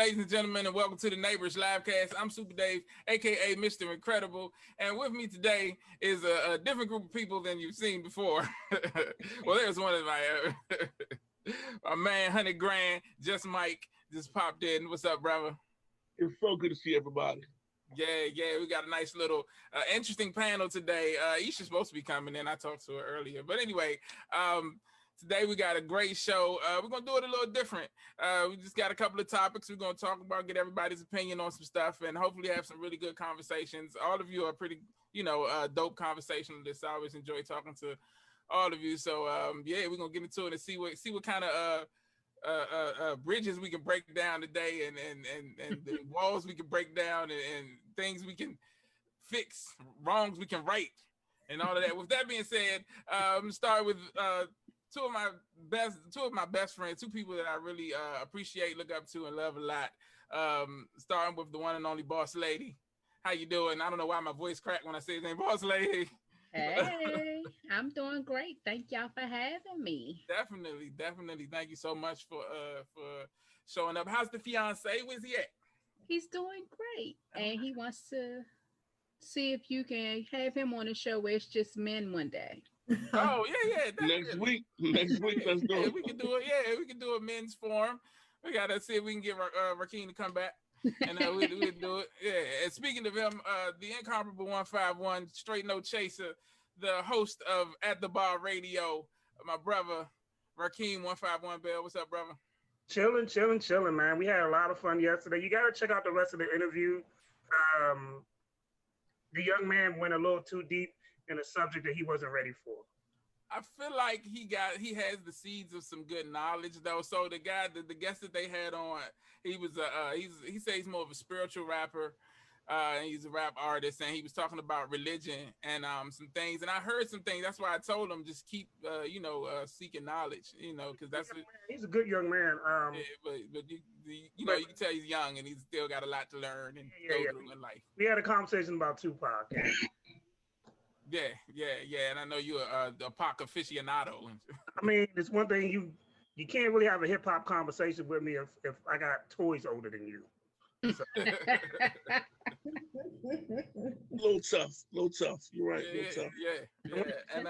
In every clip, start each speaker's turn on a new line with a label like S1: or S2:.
S1: ladies and gentlemen, and welcome to the Neighborish livecast. I'm Super Dave, aka Mr. Incredible, and with me today is a different group of people than you've seen before. Well, there's one of my man, 100 Grand, just Mike, just popped in. What's up, brother?
S2: It's so good to see everybody.
S1: Yeah, we got a nice little interesting panel today. Isha's supposed to be coming in. I talked to her earlier, but anyway, today we got a great show. We're gonna do it a little different. We just got a couple of topics we're gonna talk about, get everybody's opinion on some stuff, and hopefully have some really good conversations. All of you are pretty, dope conversationalists. I always enjoy talking to all of you. So yeah, we're gonna get into it and see what kind of bridges we can break down today, and the walls we can break down, and things we can fix, wrongs we can right, and all of that. With that being said, start with two of my best friends, two people that I really appreciate, look up to, and love a lot. Starting with the one and only Boss Ladey. How you doing? I don't know why my voice cracked when I say his name, Boss Ladey.
S3: Hey, I'm doing great. Thank y'all for having me.
S1: Definitely. Thank you so much for showing up. How's the fiance? Where's he at?
S3: He's doing great, and he wants to see if you can have him on the show where it's just men one day.
S1: Oh yeah.
S2: Next week, let's do it.
S1: We can do it. Yeah, we can do a men's forum. We gotta see if we can get Roh'keame to come back, and we'll do it. Yeah. And speaking of him, the incomparable 151, straight no chaser, the host of At the Bar Radio, my brother Roh'keame 151 Bell. What's up, brother?
S4: Chilling, man. We had a lot of fun yesterday. You gotta check out the rest of the interview. The young man went a little too deep in a subject that he wasn't ready for.
S1: I feel like he has the seeds of some good knowledge though. So the guest that they had on, he was he says he's more of a spiritual rapper, and he's a rap artist, and he was talking about religion and some things, and I heard some things. That's why I told him just keep seeking knowledge, because that's
S4: he's a good young man.
S1: But you can tell he's young and he's still got a lot to learn and go through in life.
S4: We had a conversation about Tupac.
S1: Yeah, and I know you're a Pac aficionado.
S4: I mean, it's one thing you can't really have a hip hop conversation with me if I got toys older than you. So.
S2: little tough. You're right.
S1: Yeah. And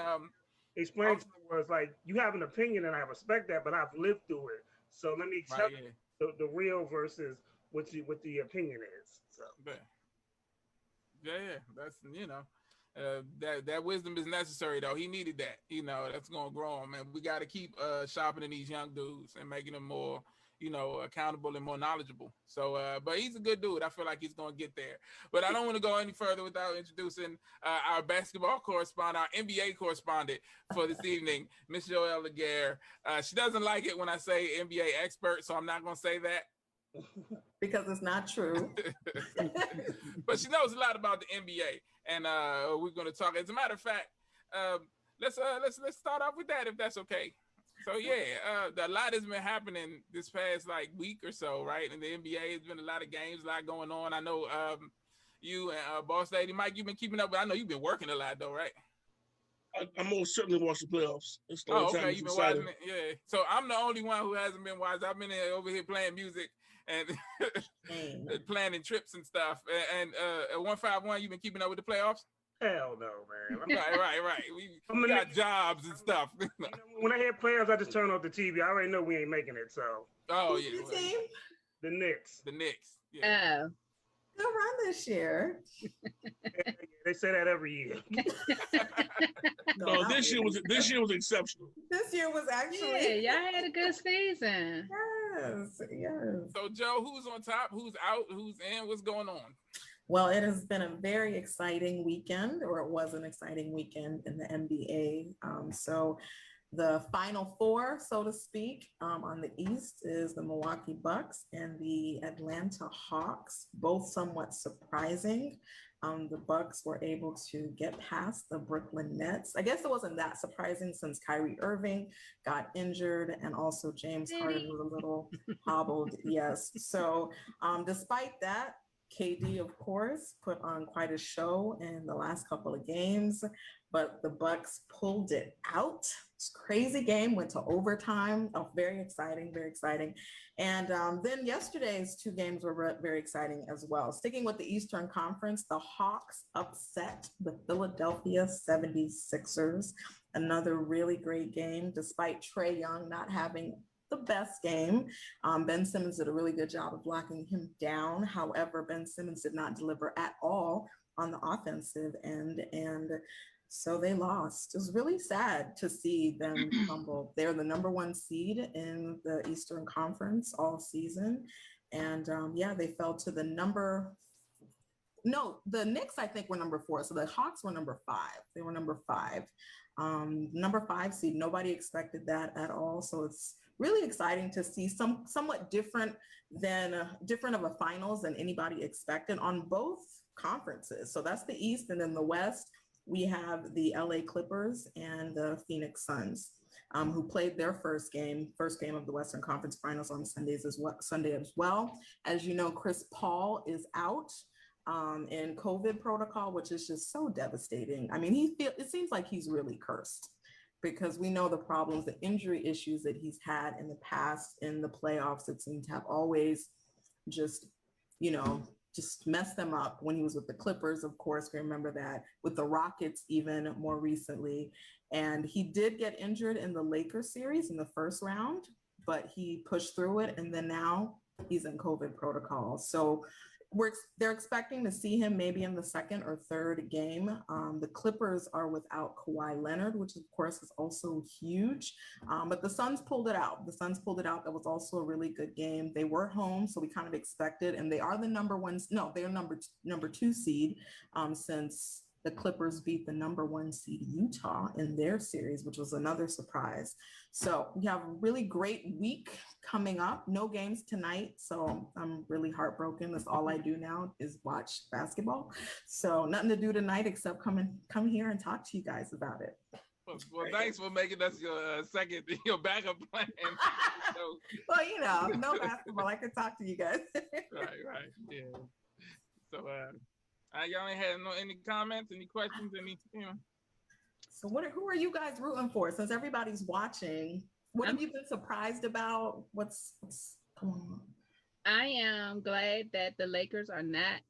S4: explain to me was like, you have an opinion and I respect that, but I've lived through it. So let me tell you the real versus what the opinion is. So
S1: yeah, that's that wisdom is necessary though. He needed that. That's gonna grow him, man. We got to keep sharpening these young dudes and making them more accountable and more knowledgeable. So but he's a good dude. I feel like he's gonna get there. But I don't want to go any further without introducing our basketball correspondent, our NBA correspondent for this evening, Miss Joelle Laguerre. She doesn't like it when I say NBA expert, so I'm not gonna say that.
S5: Because it's not true.
S1: But she knows a lot about the NBA, and we're going to talk. As a matter of fact, let's start off with that if that's okay. So yeah, a lot has been happening this past week or so, right? In the NBA, it's been a lot of games, a lot going on. I know you and Boss Lady Mike, you've been keeping up. I know you've been working a lot though, right?
S2: I most certainly watch the playoffs. It's the only time
S1: you've been watching it. Yeah. So I'm the only one who hasn't been watching. I've been over here playing music and planning trips and stuff. And at 151, you've been keeping up with the playoffs?
S4: Hell no, man.
S1: Right. We got jobs and stuff.
S4: When I hear playoffs, I just turn off the TV. I already know we ain't making it. So.
S1: Oh yeah.
S5: Who's the team?
S4: The Knicks.
S1: The Knicks. Yeah.
S3: Oh.
S5: Good run this year.
S4: They say that every year.
S2: No, this year was exceptional.
S5: This year was actually.
S3: Yeah, y'all had a good season.
S5: Yes.
S1: So Joe, who's on top? Who's out? Who's in? What's going on?
S5: Well, it has been a very exciting weekend, or it was an exciting weekend in the NBA. So the Final Four, so to speak, on the East is the Milwaukee Bucks and the Atlanta Hawks, both somewhat surprising. The Bucks were able to get past the Brooklyn Nets. I guess it wasn't that surprising since Kyrie Irving got injured and also James Harden was a little hobbled. Yes. So despite that, KD, of course, put on quite a show in the last couple of games, but the Bucks pulled it out. It's a crazy game, went to overtime. Oh, very exciting, very exciting. And then yesterday's two games were very exciting as well. Sticking with the Eastern Conference, the Hawks upset the Philadelphia 76ers. Another really great game, despite Trae Young not having the best game. Ben Simmons did a really good job of blocking him down. However, Ben Simmons did not deliver at all on the offensive end, and so they lost. It was really sad to see them fumble. They're the number one seed in the Eastern Conference all season, and they fell to the Knicks, I think, were number 4. So the Hawks were number 5. They were number 5. Number 5 seed. Nobody expected that at all. So it's really exciting to see somewhat different of a finals than anybody expected on both conferences. So that's the East, and then the West, we have the LA Clippers and the Phoenix Suns, who played their first game of the Western Conference Finals on Sunday as well. As you know, Chris Paul is out in COVID protocol, which is just so devastating. I mean, it seems like he's really cursed, because we know the problems, the injury issues that he's had in the past in the playoffs. It seems to have always just messed them up. When he was with the Clippers, of course, we remember that, with the Rockets even more recently. And he did get injured in the Lakers series in the first round, but he pushed through it. And then now he's in COVID protocol. So they're expecting to see him maybe in the second or third game. The Clippers are without Kawhi Leonard, which of course is also huge. But the Suns pulled it out. That was also a really good game. They were home, so we kind of expected, and they are the they're number 2 seed, since the Clippers beat the number 1 seed Utah in their series, which was another surprise. So we have a really great week coming up. No games tonight, so I'm really heartbroken. That's all I do now is watch basketball. So nothing to do tonight except come here and talk to you guys about it.
S1: Well, thanks for making us your backup plan.
S5: Well, no basketball. I could talk to you guys.
S1: Right. Yeah. So, y'all ain't had any comments, any questions,
S5: So who are you guys rooting for? Since everybody's watching, what have you been surprised about? What's going on?
S3: I am glad that the Lakers are not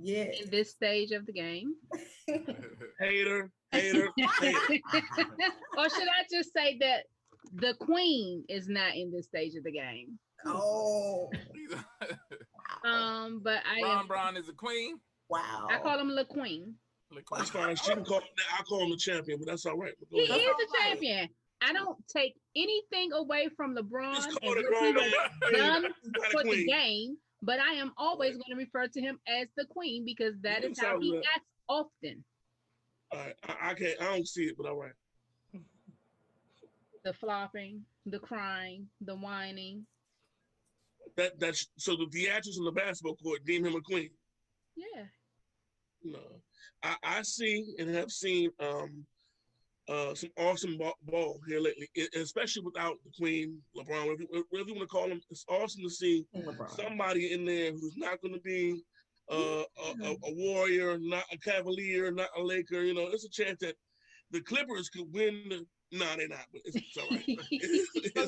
S3: in this stage of the game.
S2: Hater.
S3: Or should I just say that the Queen is not in this stage of the game?
S5: Oh.
S3: But
S1: Brown is a queen.
S5: Wow.
S3: I call him La Queen.
S2: That's fine. She can call him that. I call him the champion, but that's all right.
S3: He is the champion. I don't take anything away from LeBron and what he's done for the game, but I am always going to refer to him as the Queen, because that is how he acts often.
S2: All right. I don't see it, but all right.
S3: The flopping, the crying, the whining.
S2: That's so the theatrics on the basketball court deem him a queen.
S3: Yeah.
S2: No, I see and have seen some awesome ball here lately, especially without the Queen, LeBron, whatever you want to call him. It's awesome to see somebody in there who's not going to be a Warrior, not a Cavalier, not a Laker. It's a chance that the Clippers could win. No, they're not, but it's all right.
S5: So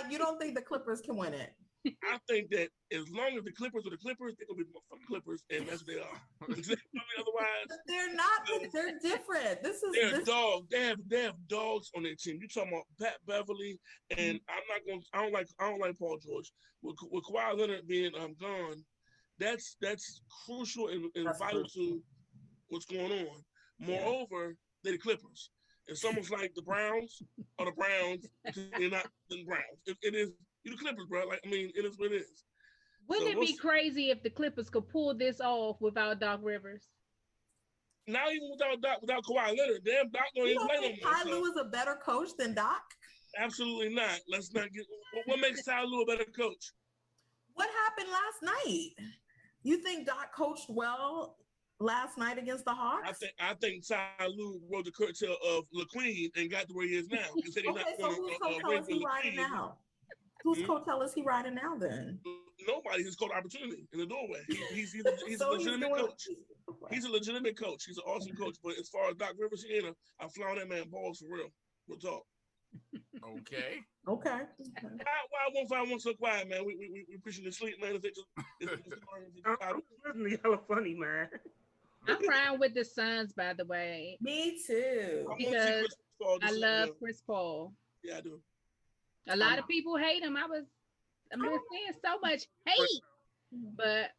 S5: you don't think the Clippers can win it?
S2: I think that as long as the Clippers are the Clippers, they're gonna be fucking Clippers, and that's what they are. Otherwise,
S5: but they're not. They're different.
S2: They're dogs. They have dogs on their team. You talking about Pat Beverly, and I don't like Paul George. With Kawhi Leonard being gone, that's crucial and vital to what's going on. Moreover, they're the Clippers. It's almost like the Browns are the Browns. They're not the Browns. It is. You're the Clippers, bro. It is what it is.
S3: Wouldn't it be crazy if the Clippers could pull this off without Doc Rivers?
S2: Not even without Kawhi Leonard. Damn, Doc don't even play no more.
S5: Ty Lue is a better coach than Doc?
S2: Absolutely not. Let's not get. What makes Ty Lue a better coach?
S5: What happened last night? You think Doc coached well last night against the Hawks?
S2: I think Ty Lue rode the curtail of LaQueen and got to where he is now. He said he's not
S5: who's right now? Whose coattail is he riding now then?
S2: Nobody. He's called opportunity in the doorway. He's a legitimate coach. He's a legitimate coach. He's an awesome coach. But as far as Doc Rivers, I fly that man balls for real. We'll talk.
S1: Okay.
S5: Okay.
S2: Why 151 so quiet, man? We pushing the sleep, man.
S4: I'm listening to hella funny, man.
S3: I'm crying with the Suns, by the way.
S5: Me too.
S3: Because I love Chris Paul.
S2: Yeah, I do.
S3: A lot of people hate him. I'm seeing so much hate, but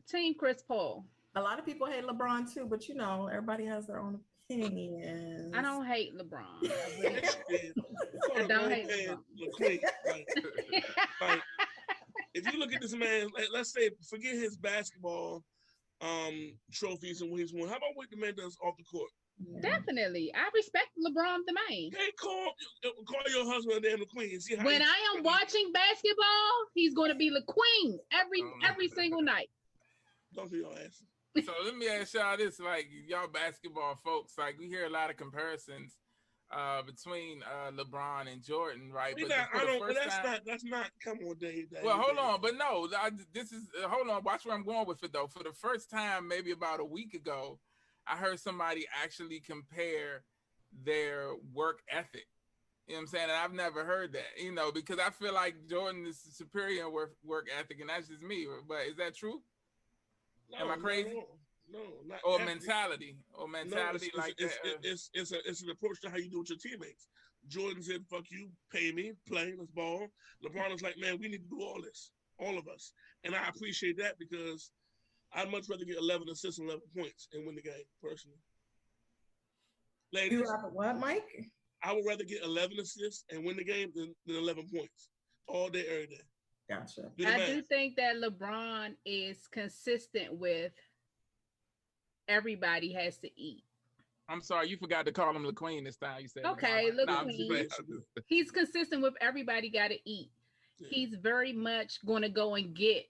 S3: Team Chris Paul.
S5: A lot of people hate LeBron too, but everybody has their own opinions.
S3: I don't hate LeBron. I don't hate LeBron.
S2: Like, if you look at this man, let's say, forget his basketball trophies and what he's won. How about what the man does off the court?
S3: Definitely. I respect LeBron the man.
S2: Hey, call your husband and the queen. See how
S3: when I am watching basketball, he's going to be the queen every single night.
S2: Don't be your ass.
S1: So let me ask y'all this, like y'all basketball folks, like we hear a lot of comparisons between LeBron and Jordan, right?
S2: That's not come on, Dave.
S1: Well, hold on, but no, hold on, watch where I'm going with it though. For the first time, maybe about a week ago, I heard somebody actually compare their work ethic. You know what I'm saying? And I've never heard that, because I feel like Jordan is superior in work ethic, and that's just me. But is that true?
S2: No,
S1: am I crazy?
S2: No, not
S1: or
S2: ethic.
S1: mentality, like that.
S2: It's an approach to how you do with your teammates. Jordan said, "Fuck you, pay me, play, let's ball." LeBron is like, "Man, we need to do all this, all of us," and I appreciate that because I'd much rather get 11 assists and 11 points and win the game personally. Ladies,
S5: you rather what, Mike?
S2: I would rather get 11 assists and win the game than 11 points all day, every day.
S5: Gotcha.
S3: I do think that LeBron is consistent with everybody has to eat.
S1: I'm sorry, you forgot to call him the queen this time. You said
S3: okay, look, he's consistent with everybody got to eat. Yeah. He's very much going to go and get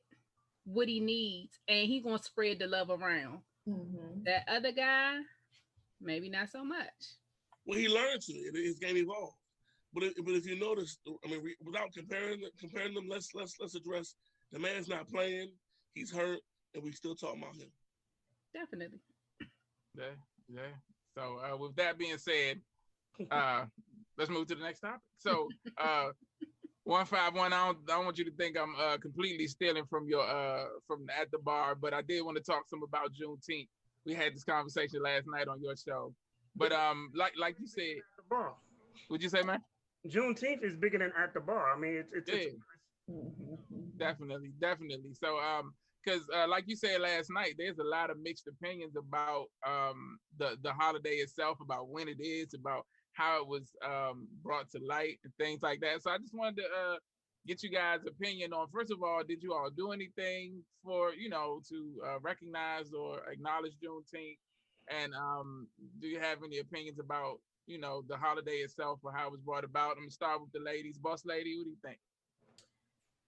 S3: what he needs, and he's going to spread the love around. Mm-hmm. That other guy, maybe not so much.
S2: Well, he learned to. His game evolved. But if you notice, without comparing them, let's address the man's not playing. He's hurt, and we still talking about him.
S3: Definitely.
S1: Yeah. So with that being said, let's move to the next topic. So 151. I don't want you to think I'm completely stealing from your from at the bar, but I did want to talk some about Juneteenth. We had this conversation last night on your show, but like you said, what'd you say, man?
S4: Juneteenth is bigger than at the bar. I mean, it's
S1: definitely. So because like you said last night, there's a lot of mixed opinions about the holiday itself, about when it is, about how it was brought to light and things like that. So I just wanted to get you guys' opinion on, first of all, did you all do anything for, to recognize or acknowledge Juneteenth? And do you have any opinions about, the holiday itself or how it was brought about? I'm going to start with the ladies. Boss lady, what do you think?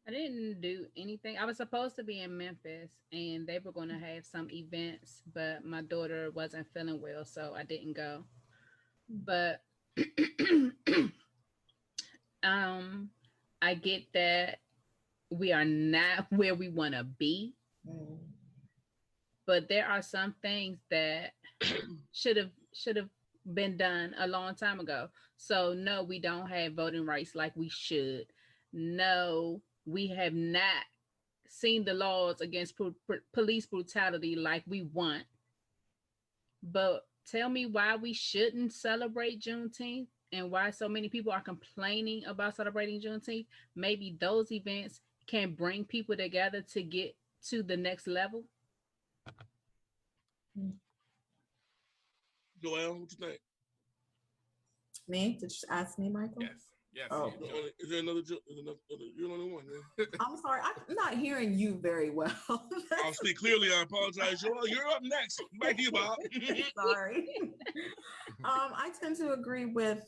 S3: I didn't do anything. I was supposed to be in Memphis and they were going to have some events, but my daughter wasn't feeling well, so I didn't go. But I get that we are not where we want to be, but there are some things that should have been done a long time ago. So no, we don't have voting rights like we should. No, we have not seen the laws against police brutality like we want. But tell me why we shouldn't celebrate Juneteenth and why so many people are complaining about celebrating Juneteenth. Maybe those events can bring people together to get to the next level.
S2: Joelle, what you think?
S5: Me? Did you ask me, Michael?
S1: Yes.
S5: Oh.
S2: Is there another? You're the only one. Yeah.
S5: I'm sorry, I'm not hearing you very well.
S2: I'll speak clearly. I apologize. You're up next. Back to you, Bob.
S5: Sorry. I tend to agree with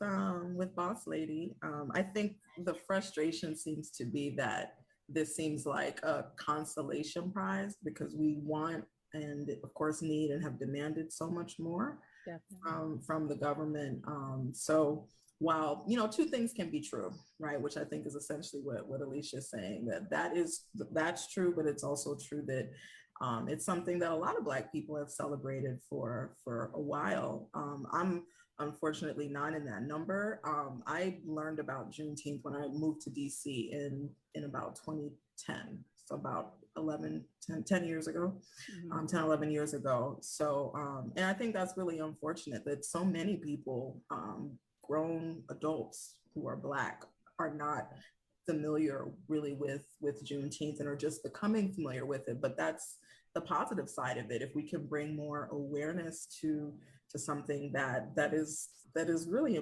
S5: Boss Lady. I think the frustration seems to be that this seems like a consolation prize because we want and of course need and have demanded so much more from the government. So while, you know, two things can be true, right? Which I think is essentially what Alicia is saying, that's true, but it's also true that it's something that a lot of Black people have celebrated for a while. I'm unfortunately not in that number. I learned about Juneteenth when I moved to DC in about 2010. So about 10 years ago, 10, 11 years ago. So, and I think that's really unfortunate that so many people, grown adults who are Black, are not familiar really with Juneteenth and are just becoming familiar with it. But that's the positive side of it. If we can bring more awareness to something that is really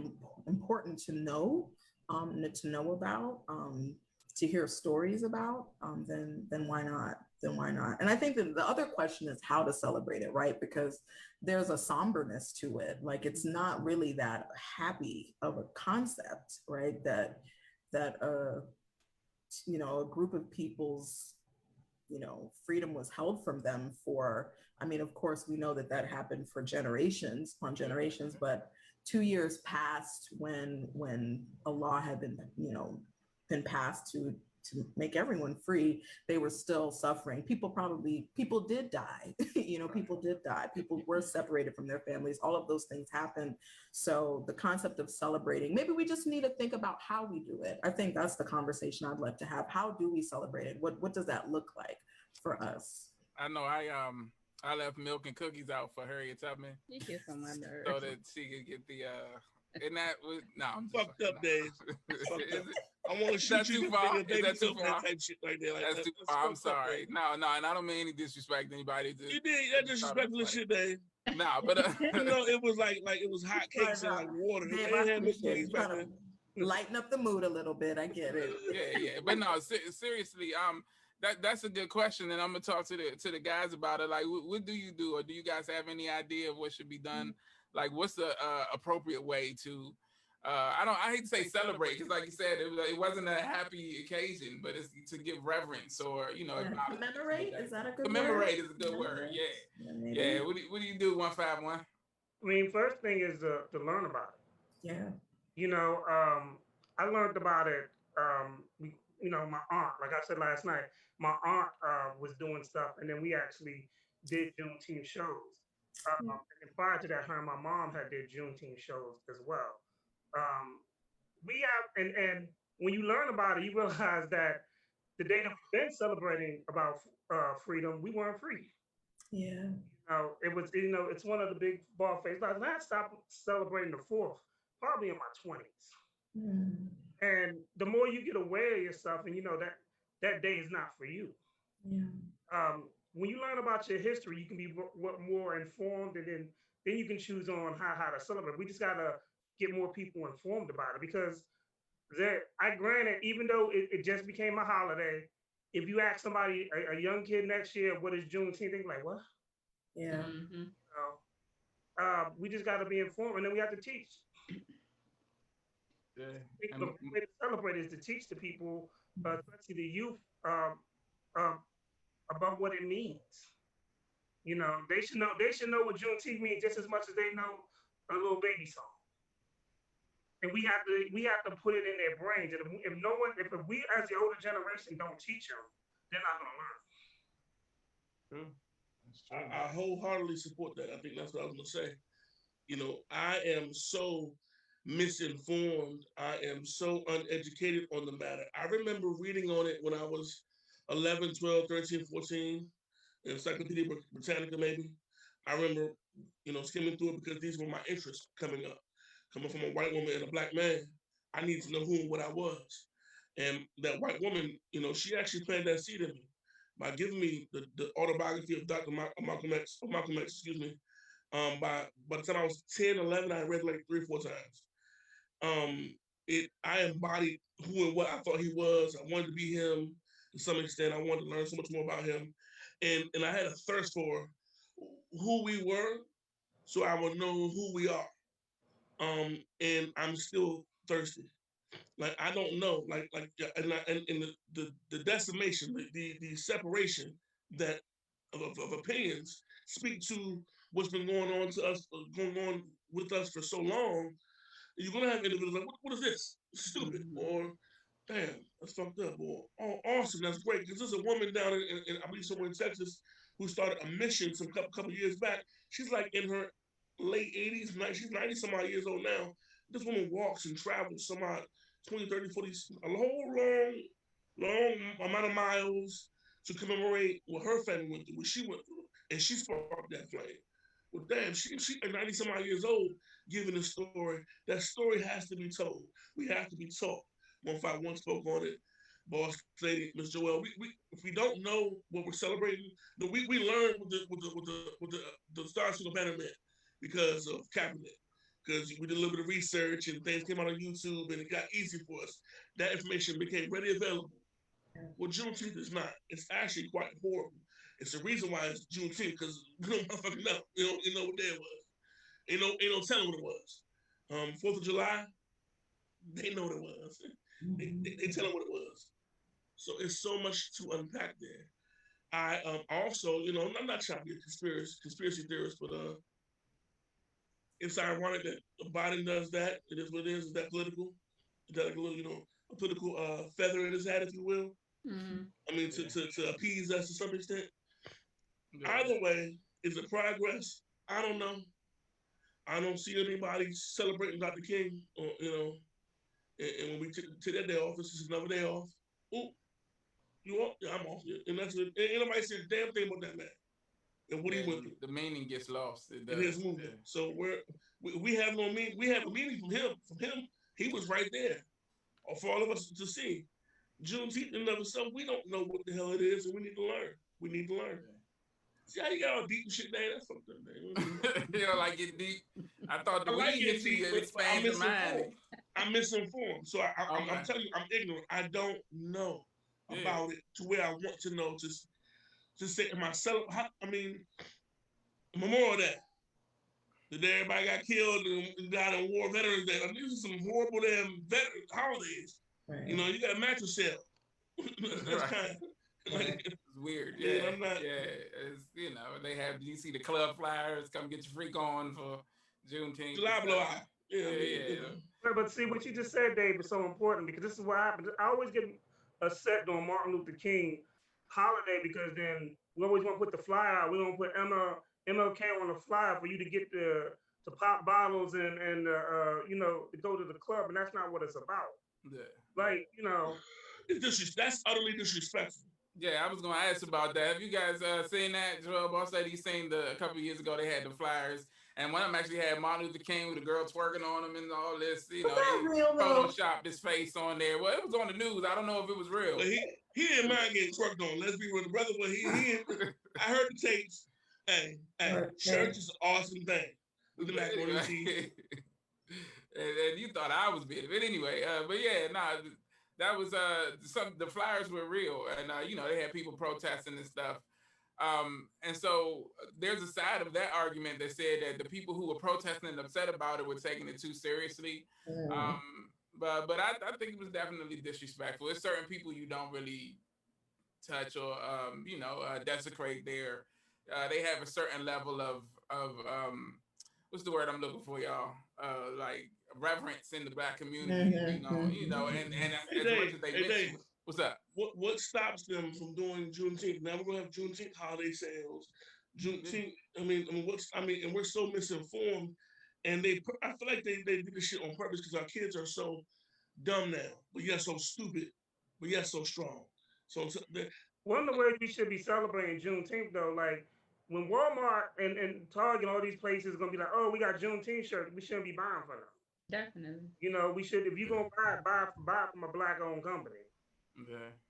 S5: important to know about, to hear stories about, then why not? And I think that the other question is how to celebrate it, right? Because there's a somberness to it. Like, it's not really that happy of a concept, right? That you know, a group of people's, you know, freedom was held from them for, I mean, of course, we know that happened for generations upon generations, but 2 years passed when a law had been passed to make everyone free. They were still suffering. People did die. You know, people did die. People were separated from their families. All of those things happened. So the concept of celebrating, maybe we just need to think about how we do it. I think that's the conversation I'd like to have. How do we celebrate it? What does that look like for us?
S1: I know I left milk and cookies out for Harriet Tubman.
S3: You get on my nerves.
S1: So that she could get the and that was I'm
S2: fucked up, Dave. I want to shoot you.
S1: Too far? Is that too far?
S2: Type shit right there. Like
S1: that's too far. I'm sorry. No, and I don't mean any disrespect to anybody.
S2: You did that disrespectful shit, Dave.
S1: Nah, but
S2: you know, it was like it was hot cakes and like water.
S5: Lighten up the mood a little bit. I get it.
S1: Yeah. But no, seriously, that's a good question, and I'm gonna talk to the guys about it. Like, what do you do, or do you guys have any idea of what should be done? Like, what's the appropriate way to? I hate to say celebrate, because like you said, it wasn't a happy occasion, but it's to give reverence, or you know,
S5: commemorate. Is that a good
S1: commemorate word? Is a good word. Yeah. What do you do? 151.
S4: I mean, first thing is to learn about it.
S5: Yeah.
S4: You know, I learned about it. You know, my aunt, like I said last night, my aunt was doing stuff, and then we actually did Juneteenth shows. And prior to that, her and my mom had did Juneteenth shows as well. We have, and when you learn about it, you realize that the day that we've been celebrating about freedom, we weren't free.
S5: Yeah.
S4: It was, you know, it's one of the big ball faces. I stopped celebrating the 4th probably in my 20s. And the more you get aware of yourself, and you know that day is not for you.
S5: Yeah.
S4: When you learn about your history, you can be more informed, and then you can choose on how to celebrate. We just gotta get more people informed about it, because granted, even though it just became a holiday, if you ask somebody, a young kid next year, what is Juneteenth, they're like, what?
S5: Yeah.
S4: We just gotta be informed, and then we have to teach.
S1: Yeah.
S4: The way to celebrate is to teach the people, especially the youth, about what it means. You know, they should know what Juneteenth means just as much as they know a little baby song. And we have to put it in their brains. And if we as the older generation don't teach them, they're not gonna learn.
S2: True. I wholeheartedly support that. I think that's what I was gonna say. You know, I am so misinformed. I am so uneducated on the matter. I remember reading on it when I was 11, 12, 13, 14, in Encyclopedia Britannica, maybe. I remember, you know, skimming through it because these were my interests coming up. Coming from a white woman and a Black man, I needed to know who and what I was. And that white woman, you know, she actually planted that seed in me by giving me the autobiography of Dr. Malcolm X, excuse me. By the time I was 10, 11, I read like 3 or 4 times. I embodied who and what I thought he was. I wanted to be him to some extent. I wanted to learn so much more about him. And I had a thirst for who we were, so I would know who we are. And I'm still thirsty. Like, I don't know, and the decimation, the separation that of opinions speak to what's been going on with us for so long. You're gonna have individuals like, what is this? It's stupid, or damn, that's fucked up, or oh, awesome, that's great. Because there's a woman down in I believe somewhere in Texas who started a mission some couple years back. She's like in her late 80s, she's 90 some odd years old now. This woman walks and travels some odd 20, 30, 40, a whole long amount of miles to commemorate what her family went through, what she went through, and she sparked that flame. Well, damn, she at 90 some odd years old giving a story. That story has to be told. We have to be taught. 151 spoke on it. Boss Lady, Miss Joelle. If we don't know what we're celebrating, we learn with the Star Spangled Banner Man because of Kaepernick. Because we did a little bit of research and things came out on YouTube and it got easy for us. That information became readily available. Well, Juneteenth is not. It's actually quite horrible. It's the reason why it's Juneteenth, because we don't motherfucking know. You know what day it was. Ain't no telling what it was. 4th of July, they know what it was. They tell them what it was. So it's so much to unpack there. I also, I'm not trying to be a conspiracy theorist, but it's ironic that Biden does that. It is what it is. Is that political? Is that like a little, a political feather in his hat, if you will? Mm-hmm. I mean, to appease us to some extent. Yeah. Either way, is it progress? I don't know. I don't see anybody celebrating Dr. King, or, and when we take that day off, this is another day off. Ooh, you off? Yeah, I'm off. And that's it. Ain't nobody said a damn thing about that man. And what he went through.
S1: The meaning gets lost
S2: in his movement. Yeah. So we have no meaning. We have a meaning from him. From him, he was right there, or for all of us to see. Juneteenth and other stuff, we don't know what the hell it is, and we need to learn. We need to learn. See how you got all deep and shit there? That's fucked up, man.
S1: You don't like it deep? I thought the weed hit you, it expands your mind.
S2: I'm misinformed. So I'm telling you, I'm ignorant. I don't know about it to where I want to know. To say to myself, I mean, Memorial Day. The day everybody got killed and died in war, Veterans Day. I mean, these are some horrible damn holidays. Right. You got a mattress sale. That's kind of
S1: like, it's weird. Yeah, I'm not. Yeah, it's, they have. You see the club flyers, come get your freak on for Juneteenth.
S2: July blowout.
S1: Yeah.
S4: But see, what you just said, Dave, is so important because this is what happens. I always get upset during Martin Luther King holiday because then we always want to put the flyer out. We don't put MLK on the flyer for you to get to pop bottles and to go to the club, and that's not what it's about.
S1: Yeah.
S4: Like,
S2: that's utterly disrespectful.
S1: Yeah, I was gonna ask about that. Have you guys seen that? Joelle Boss Lady seen a couple of years ago they had the flyers, and one of them actually had Martin Luther King with a girl twerking on him and all this. They photoshopped his face on there. Well, it was on the news. I don't know if it was real.
S2: But he didn't mind getting twerked on. Let's be real, the brother. But I heard the tapes. Hey, church is an awesome thing. Looking back on the TV.
S1: And you thought I was big, but anyway, that was the flyers were real, and they had people protesting and stuff, and so there's a side of that argument that said that the people who were protesting and upset about it were taking it too seriously, but I think it was definitely disrespectful. There's certain people you don't really touch or desecrate their. They have a certain level of what's the word I'm looking for, y'all? Like reverence in the Black community, and as much as they mention, what's up?
S2: What stops them from doing Juneteenth? Now we're gonna have Juneteenth holiday sales. Juneteenth. And we're so misinformed, and I feel like they did this shit on purpose because our kids are so dumb now, but yet so stupid, but yet so strong. So
S4: one of the ways we should be celebrating Juneteenth though, like. When Walmart and Target and all these places are gonna be like, oh, we got Juneteenth shirts, we shouldn't be buying for them.
S3: Definitely.
S4: We should, if you're gonna buy from a Black-owned company.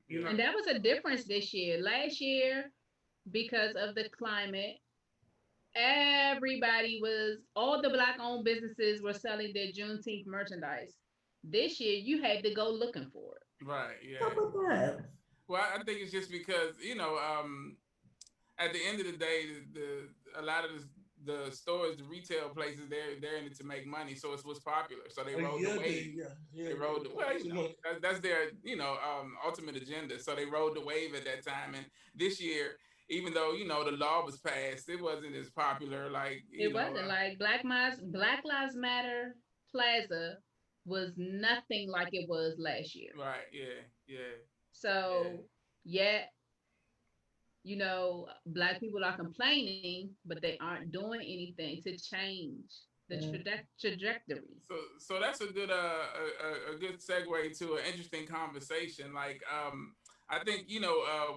S1: Yeah.
S3: And that was a difference this year. Last year, because of the climate, all the Black-owned businesses were selling their Juneteenth merchandise. This year, you had to go looking for it.
S1: Right. Yeah. Well, I think it's just because at the end of the day, a lot of the stores, the retail places, they're in it to make money. So it's what's popular. So they rode the wave. They rode the wave. That's their ultimate agenda. So they rode the wave at that time. And this year, even though the law was passed, it wasn't as popular. Like
S3: it wasn't like Black Lives Matter Plaza was nothing like it was last year.
S1: Right. Yeah. Yeah.
S3: So, yeah, you know, Black people are complaining, but they aren't doing anything to change the trajectory.
S1: So that's a good a good segue to an interesting conversation. Like I think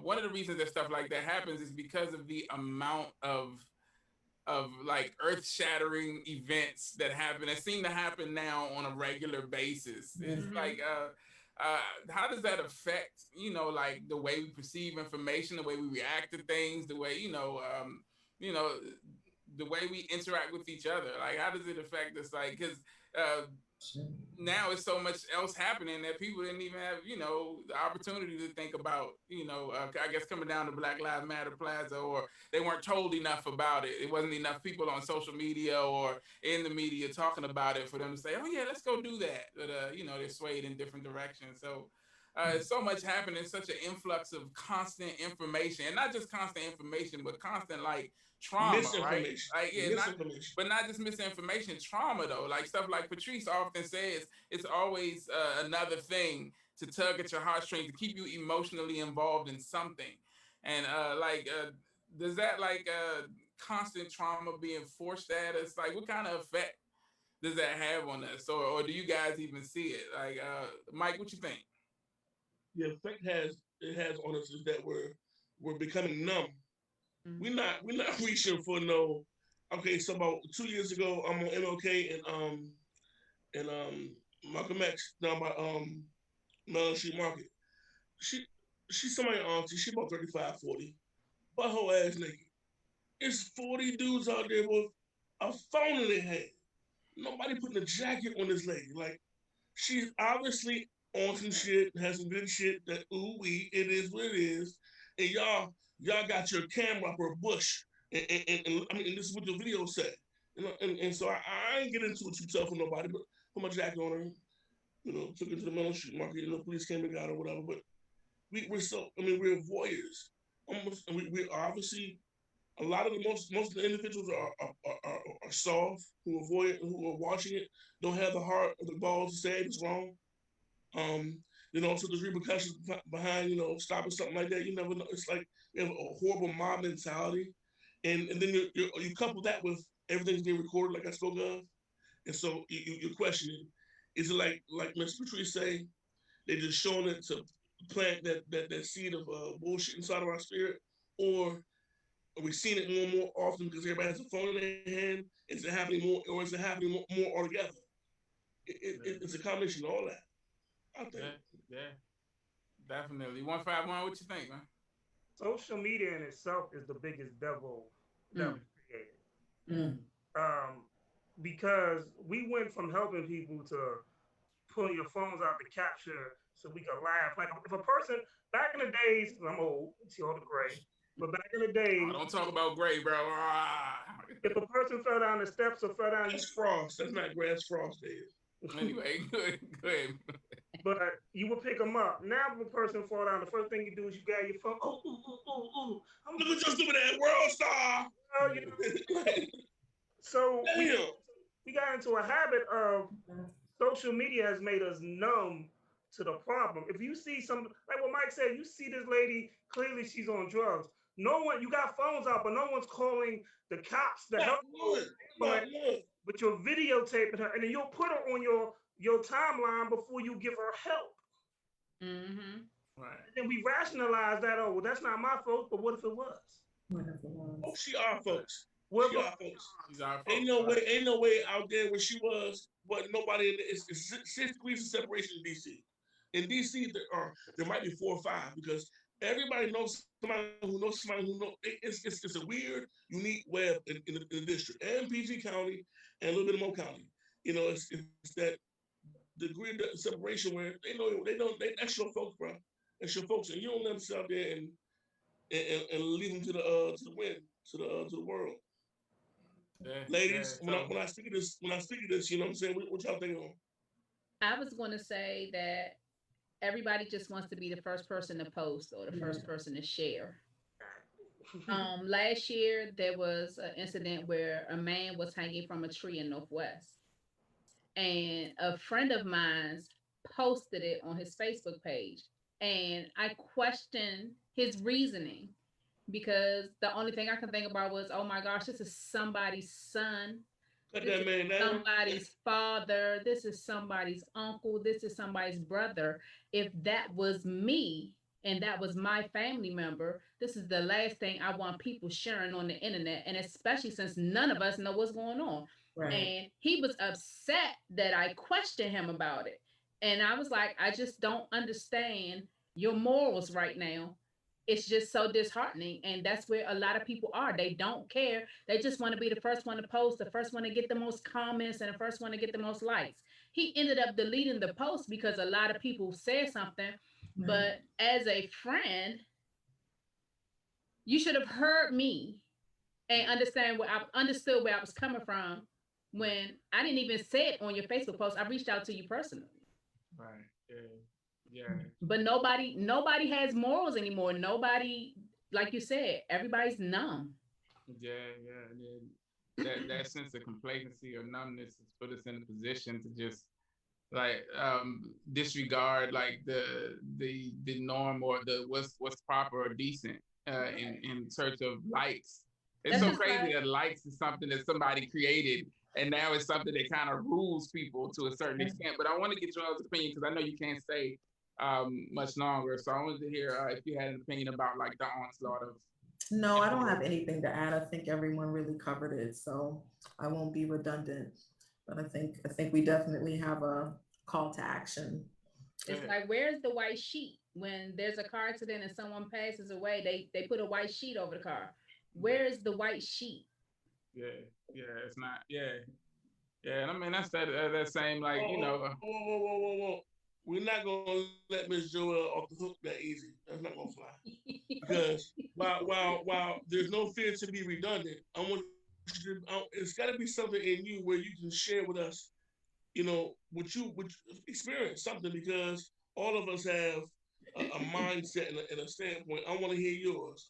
S1: one of the reasons that stuff like that happens is because of the amount of like earth shattering events that happen that seem to happen now on a regular basis. It's like how does that affect like the way we perceive information, the way we react to things, the way you know the way we interact with each other? Like how does it affect us? Like because now it's so much else happening that people didn't even have the opportunity to think about I guess coming down to Black Lives Matter Plaza, or they weren't told enough about it. It wasn't enough people on social media or in the media talking about it for them to say, oh yeah, let's go do that. But they're swayed in different directions. So it's so much happening, such an influx of constant information, and not just constant information, but constant like trauma, right? Like not just misinformation, trauma though. Like stuff like Patrice often says, it's always another thing to tug at your heartstrings to keep you emotionally involved in something. And does that constant trauma being forced at us, like what kind of effect does that have on us, or do you guys even see it? Like Mike, what you think?
S2: The effect it has on us is that we're becoming numb. We're not reaching for no. Okay, so about 2 years ago, I'm on MLK and Malcolm X down by Mellon Street Market. She's somebody auntie. She about 35, 40. But her ass naked. It's 40 dudes out there with a phone in their hand. Nobody putting a jacket on this lady. Like she's obviously on some shit, has some good shit that it is what it is. And y'all got your camera up her bush. And I mean, and this is what the video said. And so I ain't get into it too tough with nobody, but put my jacket on her, took her to the Mellon Street Market, police came and got her, whatever. But we're voyeurs. Almost, and we're obviously, a lot of most of the individuals are soft, who are watching it, don't have the heart or the balls to say it's wrong. So there's repercussions behind, stopping something like that. You never know. It's like you have a horrible mob mentality, and then you couple that with everything's being recorded, like I spoke of, and so you're questioning: is it like Ms. Patrice say, they're just showing it to plant that seed of bullshit inside of our spirit, or are we seeing it more and more often because everybody has a phone in their hand? Is it happening more, or is it happening more altogether? It's a combination of all that. I think.
S1: Yeah, definitely. 151, what you think, man?
S4: Social media in itself is the biggest devil that was created. Because we went from helping people to pulling your phones out to capture so we could laugh. Like if a person back in the days, I'm old, see all the gray, but back in the days,
S1: don't talk about gray, bro.
S4: If a person fell down the steps or fell down,
S2: that's frost. That's not gray. That's frost, Dave.
S1: Anyway, good.
S4: But you will pick them up. Now, if a person fall down, the first thing you do is you grab your phone.
S2: I'm looking just doing that world star.
S4: So we got into a habit of social media has made us numb to the problem. If you see some, like what Mike said, you see this lady, clearly she's on drugs. No one, you got phones out, but no one's calling the cops to help you. But you're videotaping her, and then you'll put her on your timeline before you give her help.
S1: Right.
S2: And
S4: then we rationalize that. Oh, well, that's not my fault. But what if it was?
S2: Oh, she our folks.
S1: She's our folks.
S2: Ain't no way out there where she was, but nobody in it's 6 degrees of separation in DC. In DC, there might be 4 or 5 because everybody knows somebody who knows somebody who knows. It's a weird, unique web in the district and PG County and a little bit of Mo County. It's that degree of separation where that's your folks, bro. That's your folks, and you don't let them sit out there and leave them to the wind, to the world. Ladies, when I speak of this, you know what I'm saying? What y'all think on?
S3: I was going to say that everybody just wants to be the first person to post or the first person to share. Last year, there was an incident where a man was hanging from a tree in Northwest. and a friend of mine posted it on his Facebook page. And I questioned his reasoning because the only thing I can think about was, oh my gosh, this is somebody's son.
S2: Cut
S3: This
S2: that
S3: is
S2: man down.
S3: somebody's father. This is somebody's uncle. This is somebody's brother. If that was me and that was my family member, this is the last thing I want people sharing on the internet. And especially since none of us know what's going on.
S5: Right.
S3: And he was upset that I questioned him about it. And I was like, I just don't understand your morals right now. It's just so disheartening. And that's where a lot of people are. They don't care. They just want to be the first one to post, the first one to get the most comments, and the first one to get the most likes. He ended up deleting the post because a lot of people said something. But as a friend, you should have heard me and understood where I was coming from when I didn't even say it on your Facebook post. I reached out to you personally.
S1: Right. Yeah.
S3: But nobody has morals anymore. Nobody, like you said, everybody's numb.
S1: Yeah. That sense of complacency or numbness has put us in a position to just like disregard like the norm or the what's proper or decent in search of likes. It's so crazy that likes is something that somebody created, and now it's something that kind of rules people to a certain extent. But I want to get Joelle's opinion because I know you can't stay much longer. So I wanted to hear if you had an opinion about like the onslaught of.
S5: No, I don't have anything to add. I think everyone really covered it, so I won't be redundant. But I think we definitely have a call to action.
S3: It's like, where's the white sheet when there's a car accident and someone passes away? They put a white sheet over the car. Where is the white sheet?
S1: Yeah, it's not. Yeah, and I mean that's that same like
S2: Whoa. We're not gonna let Miss Joelle off the hook that easy. That's not gonna fly. Because while there's no fear to be redundant, it's got to be something in you where you can share with us, what you experience something, because all of us have a mindset and a standpoint. I want to hear yours.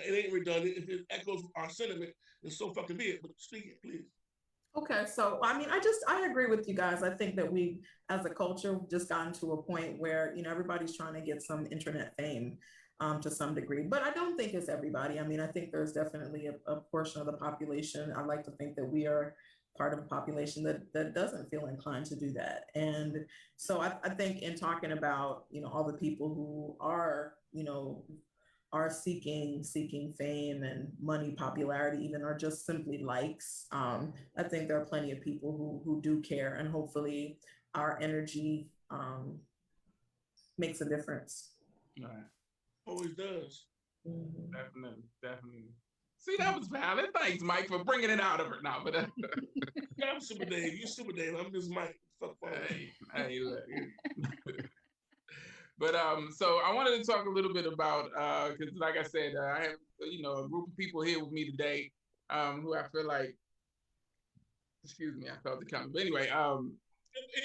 S2: It ain't redundant. If it echoes our sentiment, then so fucking be it. But speak it, please.
S5: Okay, so I mean, I agree with you guys. I think that we, as a culture, just gotten to a point where everybody's trying to get some internet fame to some degree, but I don't think it's everybody. I mean, I think there's definitely a portion of the population. I like to think that we are part of the population that doesn't feel inclined to do that. And so I think in talking about all the people who are seeking fame and money, popularity, even, or just simply likes. I think there are plenty of people who do care, and hopefully our energy makes a difference.
S1: Right.
S2: Always does.
S5: Mm-hmm.
S1: Definitely. See, that was valid. Thanks, Mike, for bringing it out of her now. But
S2: I'm Super Dave. You Super Dave. I'm just Mike. Fuck
S1: hey, look. But so I wanted to talk a little bit about because, like I said, I have a group of people here with me today who I feel like, excuse me, I felt the comment. But anyway,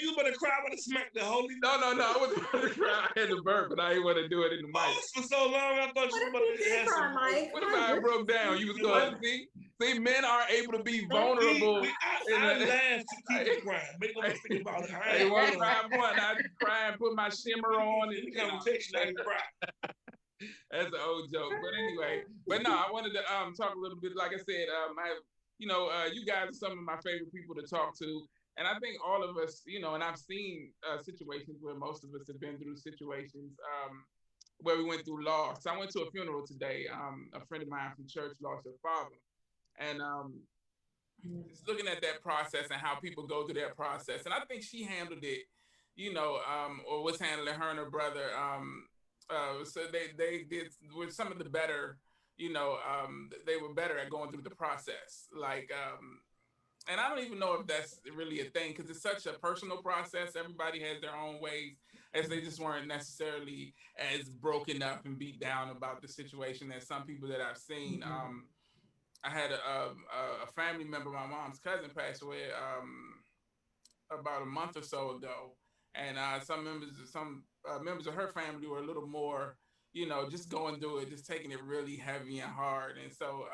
S2: you about to cry, about to smack the holy.
S1: No, I wasn't about to cry. I had to burp, but I didn't want to do it in the mic.
S2: For so long, I thought you were about to cry, Mike.
S1: What if I broke down? You was going to see, men are able to be vulnerable.
S2: I laughed to keep it crying. Make no mistake about it.
S1: I ain't want to cry. I cry and put my shimmer on. And
S2: conversation, I can cry.
S1: That's an old joke, but anyway. But no, I wanted to talk a little bit. Like I said, you guys are some of my favorite people to talk to. And I think all of us, and I've seen situations where most of us have been through situations where we went through loss. I went to a funeral today. A friend of mine from church lost her father. And just looking at that process and how people go through that process. And I think she handled it, or was handling her and her brother. So they did with some of the better, they were better at going through the process. Like, and I don't even know if that's really a thing because it's such a personal process. Everybody has their own ways, as they just weren't necessarily as broken up and beat down about the situation as some people that I've seen. Mm-hmm. I had a family member, my mom's cousin, passed away about a month or so ago, and some members of her family were a little more, just going through it, just taking it really heavy and hard, and so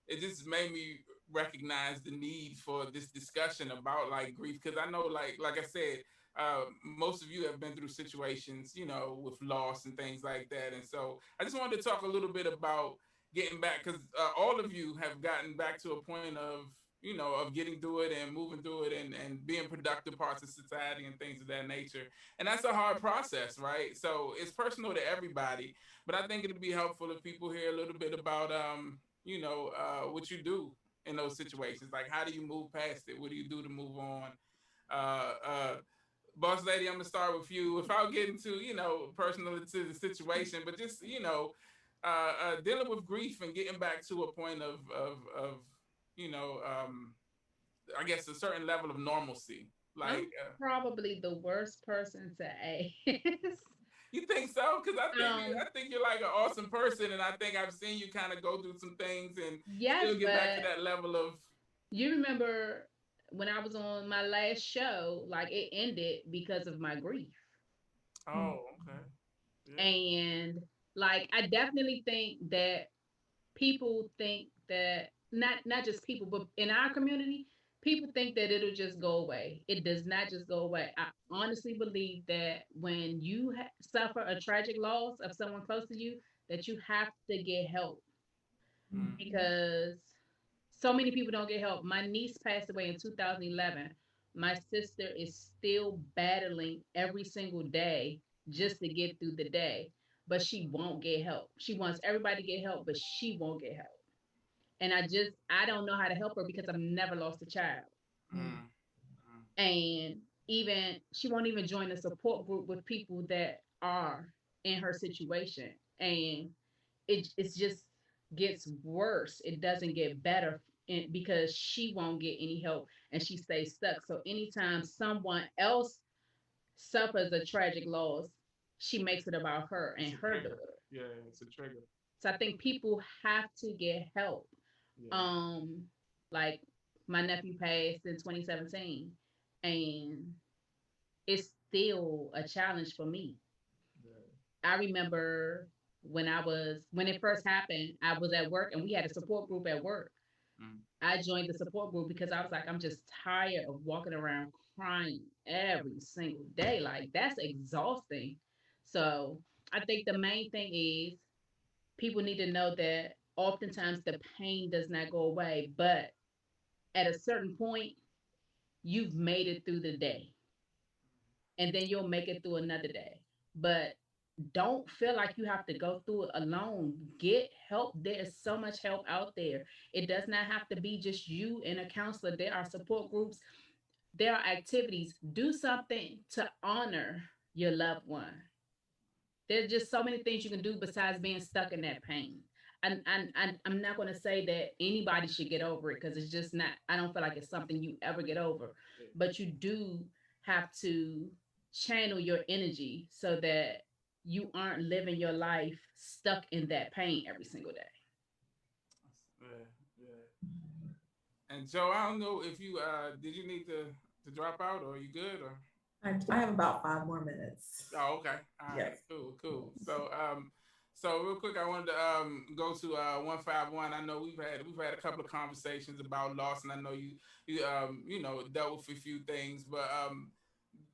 S1: it just made me recognize the need for this discussion about like grief, because I know like I said, most of you have been through situations, you know, with loss and things like that. And so I just wanted to talk a little bit about getting back, because all of you have gotten back to a point of, you know, of getting through it and moving through it and being productive parts of society and things of that nature. And that's a hard process, right? So it's personal to everybody, but I think it'd be helpful if people hear a little bit about, you know, what you do in those situations. Like, how do you move past it? What do you do to move on? Uh, uh, Boss Lady, I'm gonna start with you without getting too, you know, personal to the situation, but just, you know, dealing with grief and getting back to a point of you know, I guess a certain level of normalcy. Like,
S3: I'm probably the worst person to ask.
S1: you think so? Because
S3: um,
S1: I think you're like an awesome person, and I think I've seen you kind of go through some things and
S3: yes,
S1: still get back to
S3: but
S1: that level of.
S3: you remember when I was on my last show, like it ended because of my grief.
S1: Oh, okay. Yeah.
S3: And like I definitely think that people think that not just people, but in our community, people think that it'll just go away. It does not just go away. I honestly believe that when you suffer a tragic loss of someone close to you, that you have to get help because so many people don't get help. My niece passed away in 2011. My sister is still battling every single day just to get through the day, but she won't get help. She wants everybody to get help, but she won't get help. And I don't know how to help her because I've never lost a child.
S1: Mm.
S3: And even she won't even join a support group with people that are in her situation. And it's just gets worse. It doesn't get better because she won't get any help and she stays stuck. So anytime someone else suffers a tragic loss, she makes it about her and her daughter.
S1: Yeah, it's a trigger.
S3: So I think people have to get help.
S1: Yeah.
S3: Like my nephew passed in 2017 and it's still a challenge for me. I remember when it first happened, I was at work and we had a support group at work.
S1: Mm.
S3: I joined the support group because I was like, I'm just tired of walking around crying every single day. Like that's exhausting. So I think the main thing is people need to know that oftentimes the pain does not go away, but at a certain point, you've made it through the day and then you'll make it through another day. But don't feel like you have to go through it alone. Get help. There's so much help out there. It does not have to be just you and a counselor. There are support groups, there are activities. Do something to honor your loved one. There's just so many things you can do besides being stuck in that pain. And I'm not going to say that anybody should get over it because it's just not, I don't feel like it's something you ever get over. But you do have to channel your energy so that you aren't living your life stuck in that pain every single day.
S1: Yeah, yeah. And Joe, I don't know if you did you need to drop out or you good or
S5: I have about 5 more minutes.
S1: oh, okay. All right.
S5: Yes.
S1: Cool. So real quick, I wanted to go to 151. I know we've had a couple of conversations about loss, and I know you know dealt with a few things, but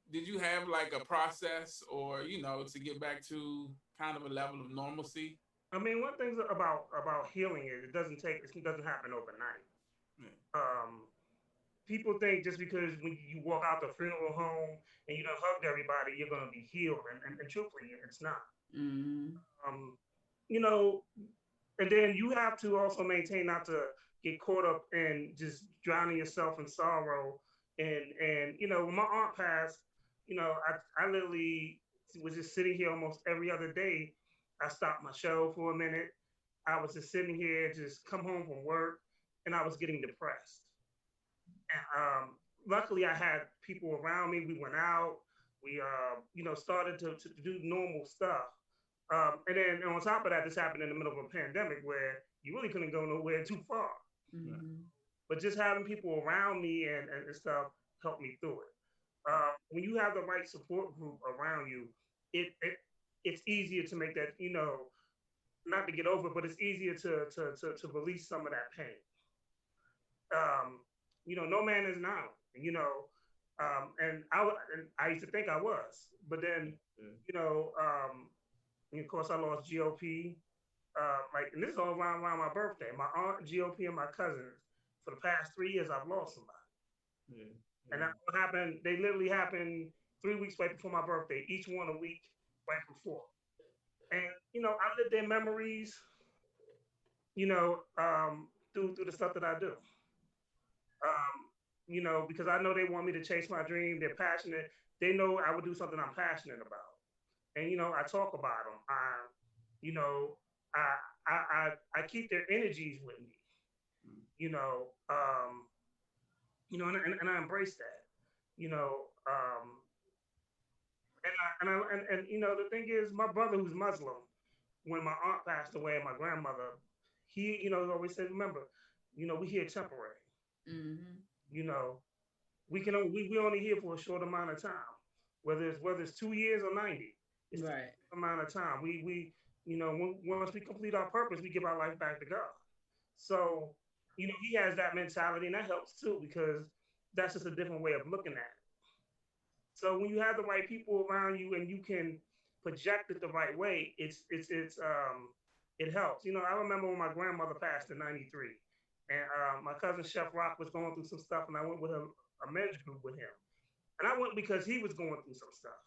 S1: did you have like a process or you know to get back to kind of a level of normalcy?
S4: I mean, one thing about healing is it doesn't happen overnight.
S1: Yeah.
S4: People think just because when you walk out the funeral home and you done hugged everybody, you're gonna be healed, and truthfully, it's not.
S3: Mm-hmm.
S4: Um, you know, and then you have to also maintain not to get caught up in just drowning yourself in sorrow. And you know, when my aunt passed, you know, I literally was just sitting here almost every other day. I stopped my show for a minute. I was just sitting here, just come home from work, and I was getting depressed. And luckily, I had people around me. We went out. We, you know, started to do normal stuff. And then on top of that, this happened in the middle of a pandemic where you really couldn't go nowhere too far.
S3: Mm-hmm.
S4: But just having people around me and stuff helped me through it. When you have the right support group around you, it's easier to make that, you know, not to get over, but it's easier to release some of that pain. no man is an island. And I used to think I was, but then, and of course I lost GOP. And this is all around my birthday. My aunt, GOP, and my cousins. For the past 3 years, I've lost somebody. Yeah. And that happened. They literally happened 3 weeks right before my birthday. Each one a week right before. And I lived their memories. Through the stuff that I do. Because I know they want me to chase my dream. They're passionate. They know I would do something I'm passionate about. And I talk about them. I keep their energies with me. And I embrace that. The thing is, my brother who's Muslim, when my aunt passed away and my grandmother, he always said, remember, we here temporary. Mm-hmm. We only here for a short amount of time, whether it's 2 years or 90. It's right amount of time. We once we complete our purpose, we give our life back to God. So he has that mentality, and that helps too, because that's just a different way of looking at it. So when you have the right people around you and you can project it the right way, it helps. I remember when my grandmother passed in '93, and my cousin Chef Rock was going through some stuff, and I went with a men's group with him. And I went because he was going through some stuff.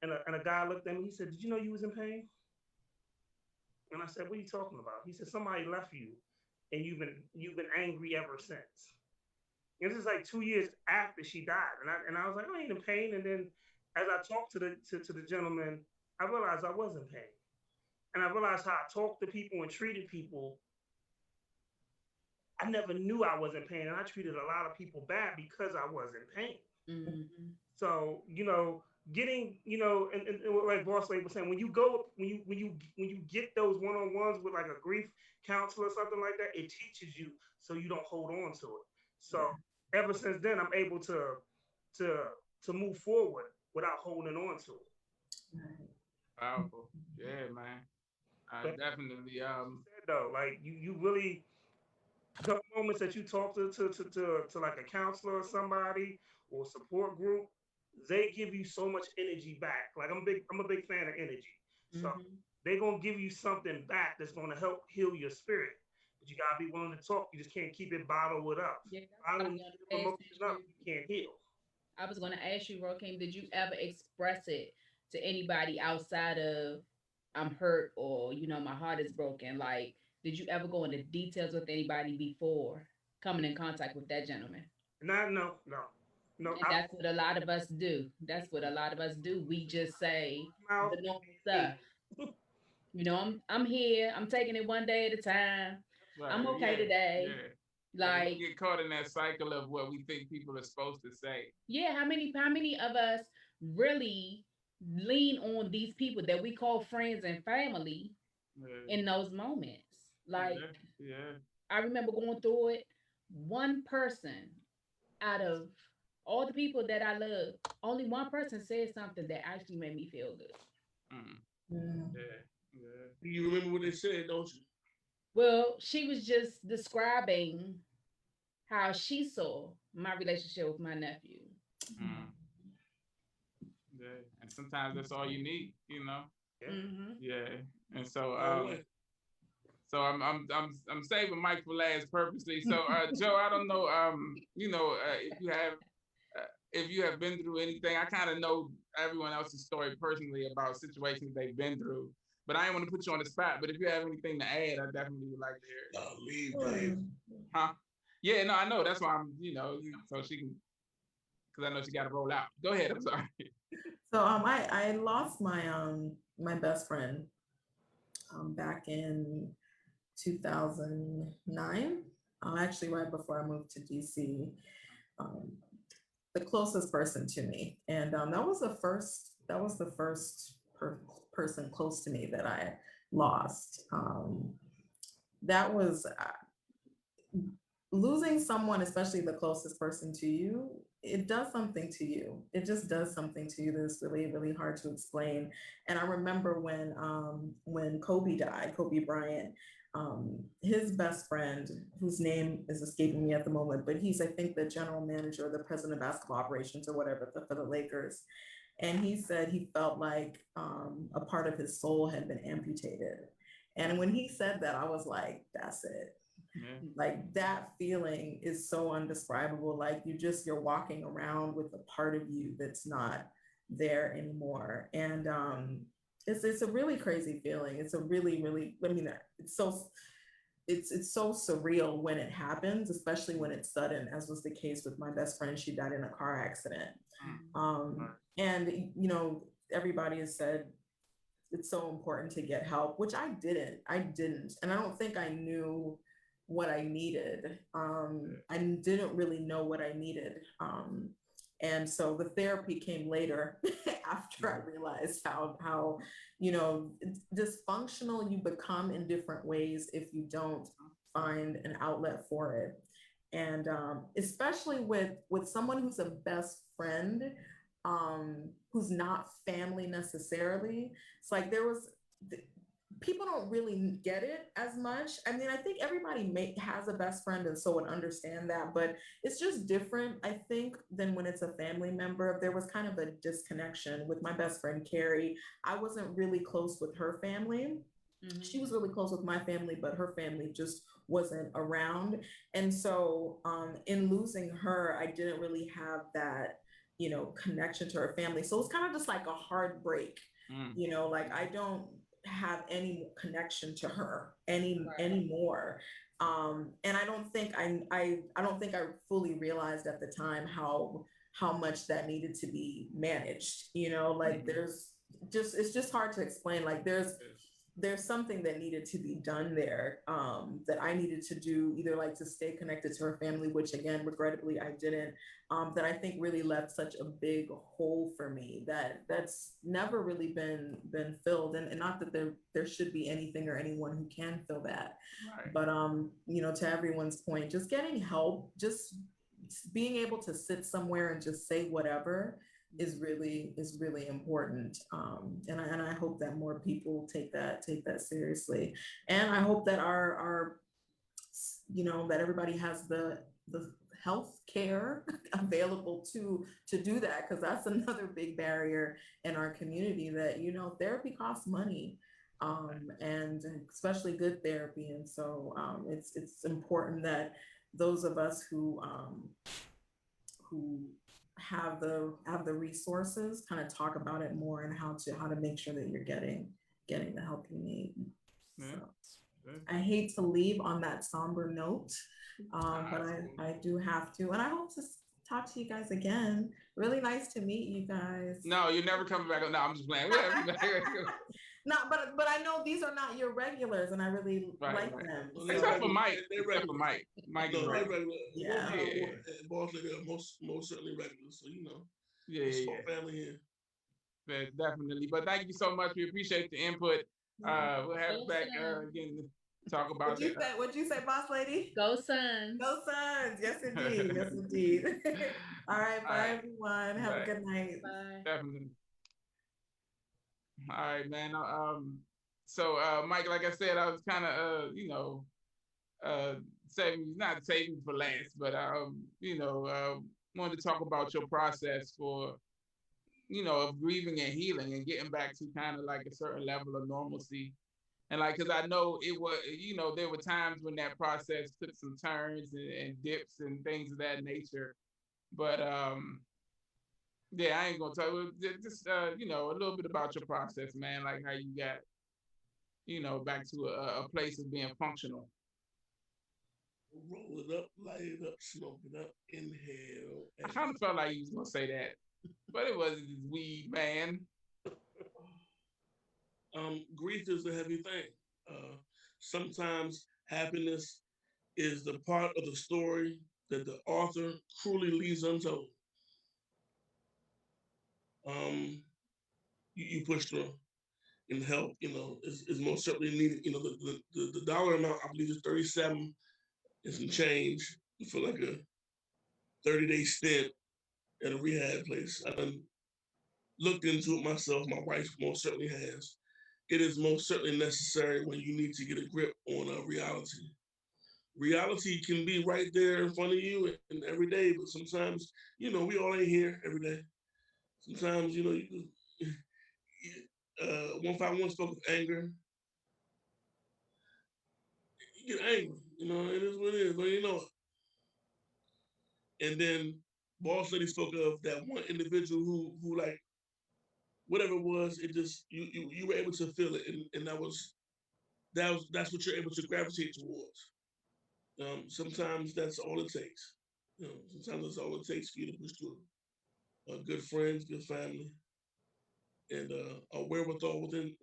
S4: And a guy looked at me, he said, "Did you know you was in pain?" And I said, "What are you talking about?" He said, "Somebody left you and you've been angry ever since." And this is like 2 years after she died. And I was like, I ain't in pain. And then as I talked to the gentleman, I realized I was in pain. And I realized how I talked to people and treated people. I never knew I was in pain, and I treated a lot of people bad because I was in pain. Mm-hmm. So, getting, and like Boss Lady was saying, when you get those one-on-ones with like a grief counselor or something like that, it teaches you so you don't hold on to it. So ever since then, I'm able to move forward without holding on to it.
S1: Powerful, yeah, man. Definitely.
S4: Said though, like you really. The moments that you talk to like a counselor or somebody or support group, they give you so much energy back. Like I'm a big fan of energy. So they're gonna give you something back that's gonna help heal your spirit. But you gotta be willing to talk. You just can't keep it bottled up. Yeah, you can't heal.
S3: I was gonna ask you, Roh'keame, did you ever express it to anybody outside of I'm hurt or my heart is broken? Like, did you ever go into details with anybody before coming in contact with that gentleman?
S4: No.
S3: And that's what a lot of us do. We just say the normal stuff. I'm here. I'm taking it one day at a time. Right. I'm okay today.
S1: Yeah. Like, we get caught in that cycle of what we think people are supposed to say.
S3: Yeah. How many of us really lean on these people that we call friends and family in those moments? Like, I remember going through it. One person out of all the people that I love, only one person said something that actually made me feel good.
S2: Yeah. You remember what they said, don't you?
S3: Well, she was just describing how she saw my relationship with my nephew.
S1: Yeah, and sometimes that's all you need,
S3: Mm-hmm.
S1: Yeah, and so so I'm saving Mike for last purposely. So Joe, I don't know, if you have been through anything. I kind of know everyone else's story personally about situations they've been through, but I didn't want to put you on the spot. But if you have anything to add, I definitely would like to hear it.
S2: Leave.
S1: Huh? Yeah, no, I know. That's why I'm, so she can, because I know she got to roll out. Go ahead. I'm sorry.
S5: So I lost my my best friend back in 2009. Actually, right before I moved to DC. The closest person to me, and that was the first person close to me that I lost. That was losing someone, especially the closest person to you. It does something to you. It just does something to you that's really, really hard to explain. And I remember when Kobe died, Kobe Bryant. his best friend, whose name is escaping me at the moment, but he's, I think, the general manager or the president of basketball operations or whatever for the Lakers. And he said he felt like a part of his soul had been amputated. And when he said that, I was like, that's it. Yeah. Like that feeling is so undescribable. Like you're walking around with a part of you that's not there anymore. And it's a really crazy feeling. It's a really, really, I mean, it's so surreal when it happens, especially when it's sudden, as was the case with my best friend. She died in a car accident. And, you know, everybody has said it's so important to get help, which I didn't. And I don't think I knew what I needed. I didn't really know what I needed. And so the therapy came later after I realized how, you know, dysfunctional you become in different ways if you don't find an outlet for it. And especially with someone who's a best friend, who's not family necessarily. It's like people don't really get it as much. I mean, I think everybody has a best friend and so would understand that, but it's just different, I think, than when it's a family member. There was kind of a disconnection with my best friend, Carrie. I wasn't really close with her family. Mm-hmm. She was really close with my family, but her family just wasn't around. And so in losing her, I didn't really have that, you know, connection to her family. So it's kind of just like a hard break, you know, like I don't have any connection to her anymore. And I don't think I fully realized at the time how much that needed to be managed, you know, like it's just hard to explain. Like there's something that needed to be done there, that I needed to do, either like to stay connected to her family, which again, regrettably I didn't, that I think really left such a big hole for me that's never really been filled. And not that there should be anything or anyone who can fill that. Right. But, you know, to everyone's point, just getting help, just being able to sit somewhere and just say whatever is really important. And I hope that more people take that seriously. And I hope that our you know, that everybody has the health care available to do that, because that's another big barrier in our community, that, you know, therapy costs money, and especially good therapy. And so it's important that those of us who have the resources kind of talk about it more, and how to make sure that you're getting the help you need. So I hate to leave on that somber note, but I do have to, and I hope to talk to you guys again. Really nice to meet you guys.
S1: No, you're never coming back. No, I'm just playing.
S5: No, but I know these are not your regulars, and I really like them.
S1: So. Except for Mike. Except for Mike. Mike is regular.
S2: Yeah. Boston, they're most certainly regular. So, you know.
S1: Yeah.
S2: Family here.
S1: Yeah, definitely. But thank you so much. We appreciate the input. We'll have it back again to talk about it.
S5: What'd you say, boss lady?
S3: Go Suns.
S5: Go Suns. Yes, indeed. Yes, indeed. All right. Bye, everyone. Have a good night.
S3: Bye.
S1: Definitely. All right, man. So Mike, like I said, I was kind of, you know, not saving for last, but you know, wanted to talk about your process for, you know, of grieving and healing and getting back to kind of like a certain level of normalcy. And like, cause I know it was, you know, there were times when that process took some turns and dips and things of that nature. But yeah, I ain't gonna tell you, just you know, a little bit about your process, man, like how you got, you know, back to a place of being functional.
S2: Roll it up, light it up, smoke it up, inhale.
S1: I kind of felt like you was gonna say that, but it wasn't weed, man.
S2: Grief is a heavy thing. Sometimes happiness is the part of the story that the author cruelly leaves untold. You push through, and help, you know, is most certainly needed. You know, the dollar amount, I believe, is 37 and some change for like a 30-day stint at a rehab place. I done looked into it myself. My wife most certainly has. it is most certainly necessary when you need to get a grip on reality. Reality can be right there in front of you and every day, but sometimes, we all ain't here every day. Sometimes, you 151 spoke of anger. You get angry, it is what it is, but you know it. And then Boss Lady spoke of that one individual who like whatever it was, it just you were able to feel it, and that's what you're able to gravitate towards. Sometimes that's all it takes. Sometimes that's all it takes for you to push through. Good friends, good family, and a wherewithal within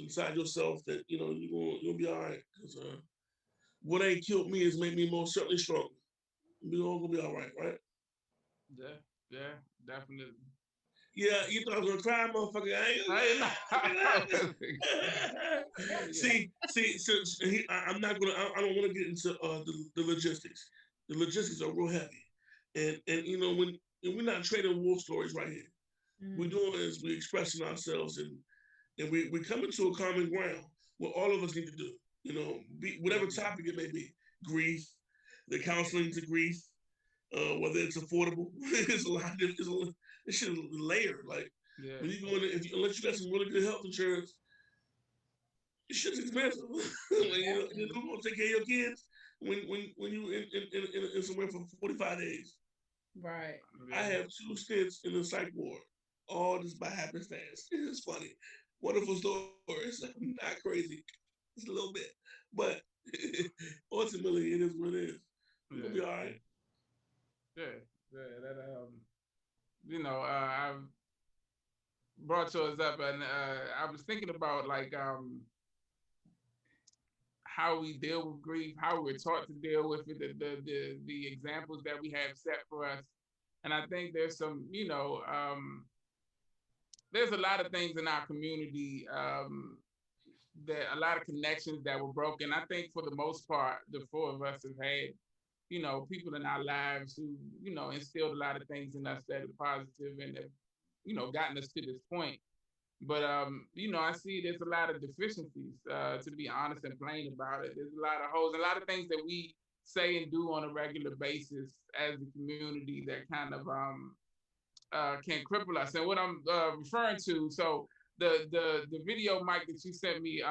S2: inside yourself that you'll be all right. Because what ain't killed me has made me most certainly stronger. We all gonna be all right, right?
S1: Yeah, definitely.
S2: Yeah, you thought I was gonna cry, motherfucker. I'm not gonna. I don't want to get into the logistics. The logistics are real heavy, and when we're not trading war stories right here. We're doing is we're expressing ourselves and we coming to a common ground what all of us need to do. Whatever topic it may be, grief, the counseling to grief, whether it's affordable, it's a lot. This shit is layered. Like when you go in, unless you got some really good health insurance, this shit's expensive. Who's gonna take care of your kids when you in somewhere for 45 days?
S3: Right.
S2: I have 2 stints in the psych ward, all just by happenstance. It's funny, wonderful stories. I'm not crazy, just a little bit, but ultimately it is what it is. We'll be all right.
S1: Yeah. That I've brought yours up, and I was thinking about like how we deal with grief, how we're taught to deal with it, the examples that we have set for us, and I think there's some there's a lot of things in our community that a lot of connections that were broken. I think for the most part, the 4 of us have had people in our lives who, instilled a lot of things in us that are positive and have, gotten us to this point. But, I see there's a lot of deficiencies, to be honest and plain about it. There's a lot of holes, a lot of things that we say and do on a regular basis as a community that kind of can cripple us. And what I'm referring to, so the video, Mike, that you sent me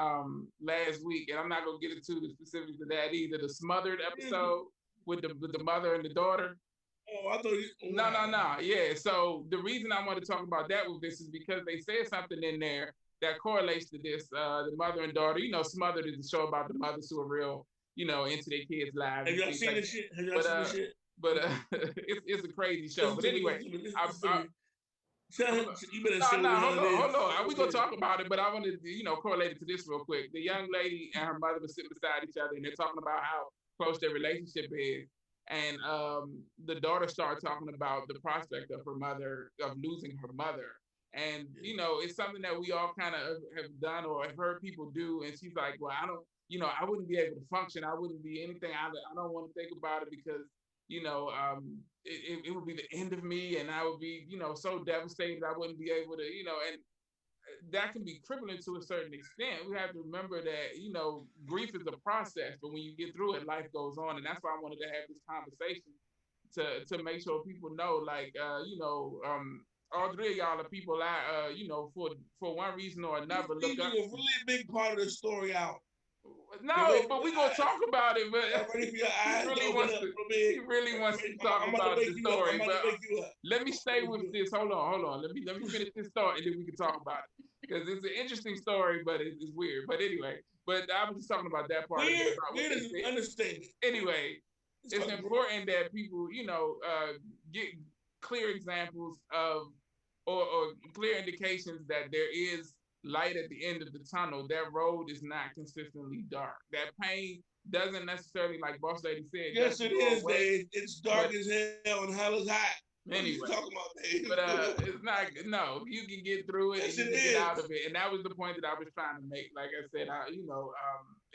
S1: last week, and I'm not going to get into the specifics of that either, the Smothered episode with the mother and the daughter.
S2: Oh, I thought you...
S1: No. Yeah. So the reason I want to talk about that with this is because they said something in there that correlates to this. The mother and daughter, Smothered is a show about the mothers who are real, into their kids' lives.
S2: Have y'all seen this shit?
S1: But it's a crazy show. But anyway, you better hold on. We're gonna talk about it, but I want to, correlate it to this real quick. The young lady and her mother were sitting beside each other, and they're talking about how close their relationship is. And the daughter started talking about the prospect of losing her mother. And, it's something that we all kind of have done or have heard people do. And she's like, well, I don't, I wouldn't be able to function. I wouldn't be anything. I don't want to think about it because, it would be the end of me. And I would be, so devastated. I wouldn't be able to, and that can be crippling to a certain extent. We have to remember that, grief is a process, but when you get through it, life goes on. And that's why I wanted to have this conversation to make sure people know, like, all 3 of y'all are people I, for one reason or another,
S2: look up. A really big part of the story out.
S1: No, but we're going to talk about it. But he really wants to talk about the story. But let me stay with this. Hold on. Let me finish this story, and then we can talk about it. Because it's an interesting story, but it's weird. But anyway, I was just talking about that part.
S2: Weird is an understatement.
S1: Anyway, it's important that people, get clear examples of or clear indications that there is light at the end of the tunnel. That road is not consistently dark. That pain doesn't necessarily, like Boss Lady said.
S2: Yes, it is, Dave. It's dark as hell and hell is hot.
S1: Anyway,
S2: what are you talking about, Dave?
S1: But it's not. No, you can get through it.
S2: Yes,
S1: and you can get out of it, and that was the point that I was trying to make. Like I said,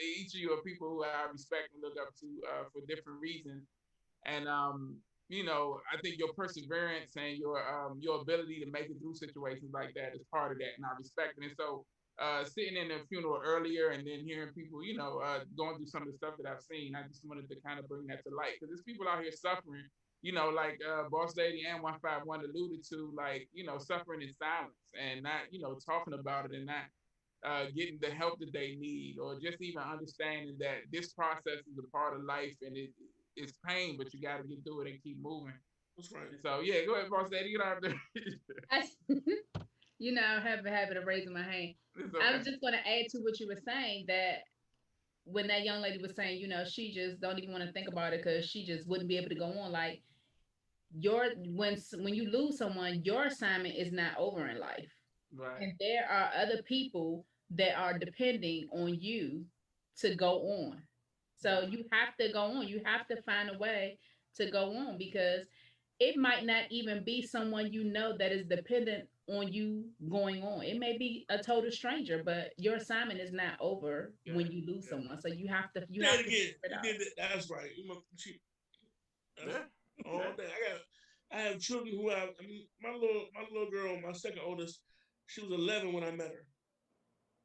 S1: each of you are people who I respect and look up to for different reasons, and I think your perseverance and your ability to make it through situations like that is part of that, and I respect it. And so sitting in the funeral earlier and then hearing people, going through some of the stuff that I've seen. I just wanted to kind of bring that to light because there's people out here suffering, like Boss Lady and 151 alluded to, like, suffering in silence and not, talking about it and not getting the help that they need, or just even understanding that this process is a part of life and it's pain, but you got to get through it and keep moving.
S2: That's right.
S1: So yeah, go ahead, Boss Lady, get out there.
S3: I have a habit of raising my hand. Okay. I was just going to add to what you were saying, that when that young lady was saying, she just don't even want to think about it because she just wouldn't be able to go on. Like, when you lose someone, your assignment is not over in life.
S1: Right.
S3: And there are other people that are depending on you to go on. So you have to go on. You have to find a way to go on, because it might not even be someone that is dependent on you going on. It may be a total stranger, but your assignment is not over when you lose someone. So you have to. You have to
S2: figure it out. That's right. All day. I have children who have. I mean, my little girl, my second oldest, she was 11 when I met her.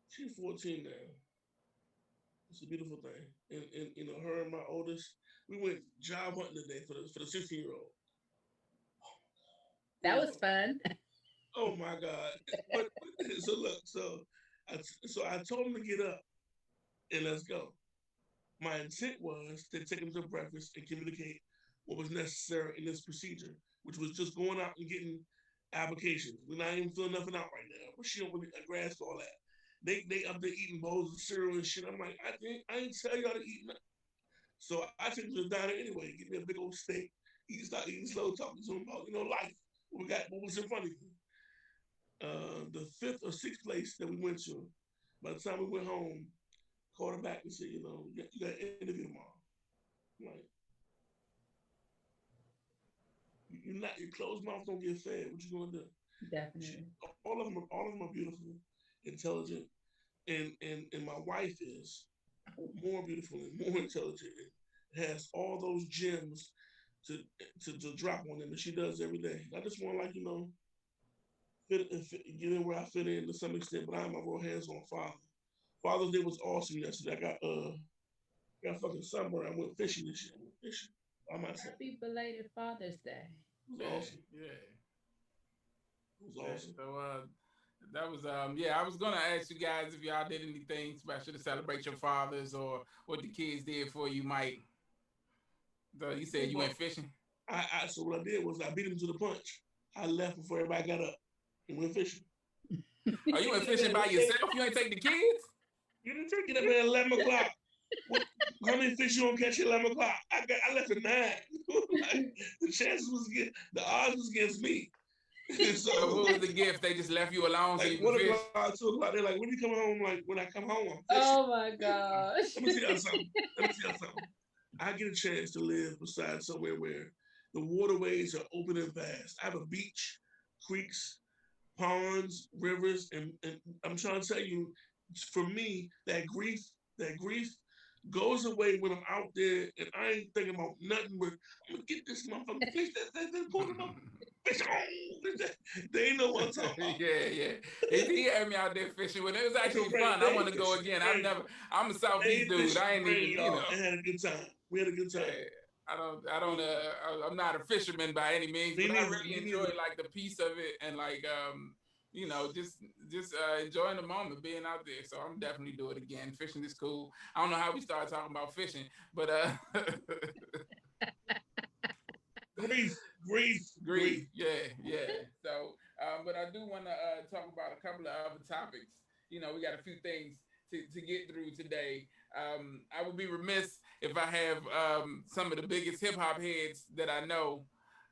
S2: She's 14 now. It's a beautiful thing. And her and my oldest, we went job hunting today for the 16-year-old.
S3: That was fun.
S2: Oh my God! But so I told him to get up and let's go. My intent was to take him to breakfast and communicate what was necessary in this procedure, which was just going out and getting applications. We're not even filling nothing out right now, but she don't really grasp all that. They up there eating bowls of cereal and shit. I'm like, I ain't tell y'all to eat nothing. So I took him to the diner anyway, get me a big old steak, start eating slow, talking to him about, life. What was in front of you. The 5th or 6th place that we went to, by the time we went home, called her back and said, you got an interview tomorrow. I'm like, your closed mouth don't get fed. What you gonna do?
S3: Definitely.
S2: All of them are beautiful, intelligent, and my wife is more beautiful and more intelligent. And has all those gems to drop on them, and she does every day. I just want get in where I fit in to some extent, but I'm a real hands-on father. Father's Day was awesome yesterday. I got fucking sunburn. I went fishing this year. I went fishing by myself.
S3: Happy belated Father's Day.
S2: It was awesome.
S1: Yeah.
S2: It was awesome.
S1: So that was I was gonna ask you guys if y'all did anything special to celebrate your fathers or what the kids did for you, Mike. So you said you went fishing.
S2: So what I did was I beat him to the punch. I left before everybody got up and went fishing.
S1: Oh, you went fishing by yourself? You ain't take the kids?
S2: You didn't take it up at 11 o'clock. How many fish you gonna catch at 11 o'clock? I left at 9. The odds was against me.
S1: So what was the gift? They just left you alone so you could fish?
S2: 1 o'clock, 2 o'clock. They're like, when you come home? Like, when I come home, I'm fishing.
S3: Oh my gosh.
S2: Let me tell y'all something. I get a chance to live beside somewhere where the waterways are open and vast. I have a beach, creeks, ponds, rivers, and I'm trying to tell you, for me, that grief goes away when I'm out there and I ain't thinking about nothing but I'm gonna get this motherfucking fish that's pulling them up. Fish on. They ain't know what I'm talking about.
S1: Yeah. He had me out there fishing when it was actually fun. I want to go again. I'm a Southeast dude. I ain't even,
S2: I had a good time. We had a good time.
S1: I'm not a fisherman by any means, but I really enjoy like the piece of it and like just enjoying the moment, being out there. So I'm definitely do it again. Fishing is cool. I don't know how we started talking about fishing, but grief. Yeah. So, but I do want to talk about a couple of other topics. We got a few things to get through today. I would be remiss if I have some of the biggest hip hop heads that I know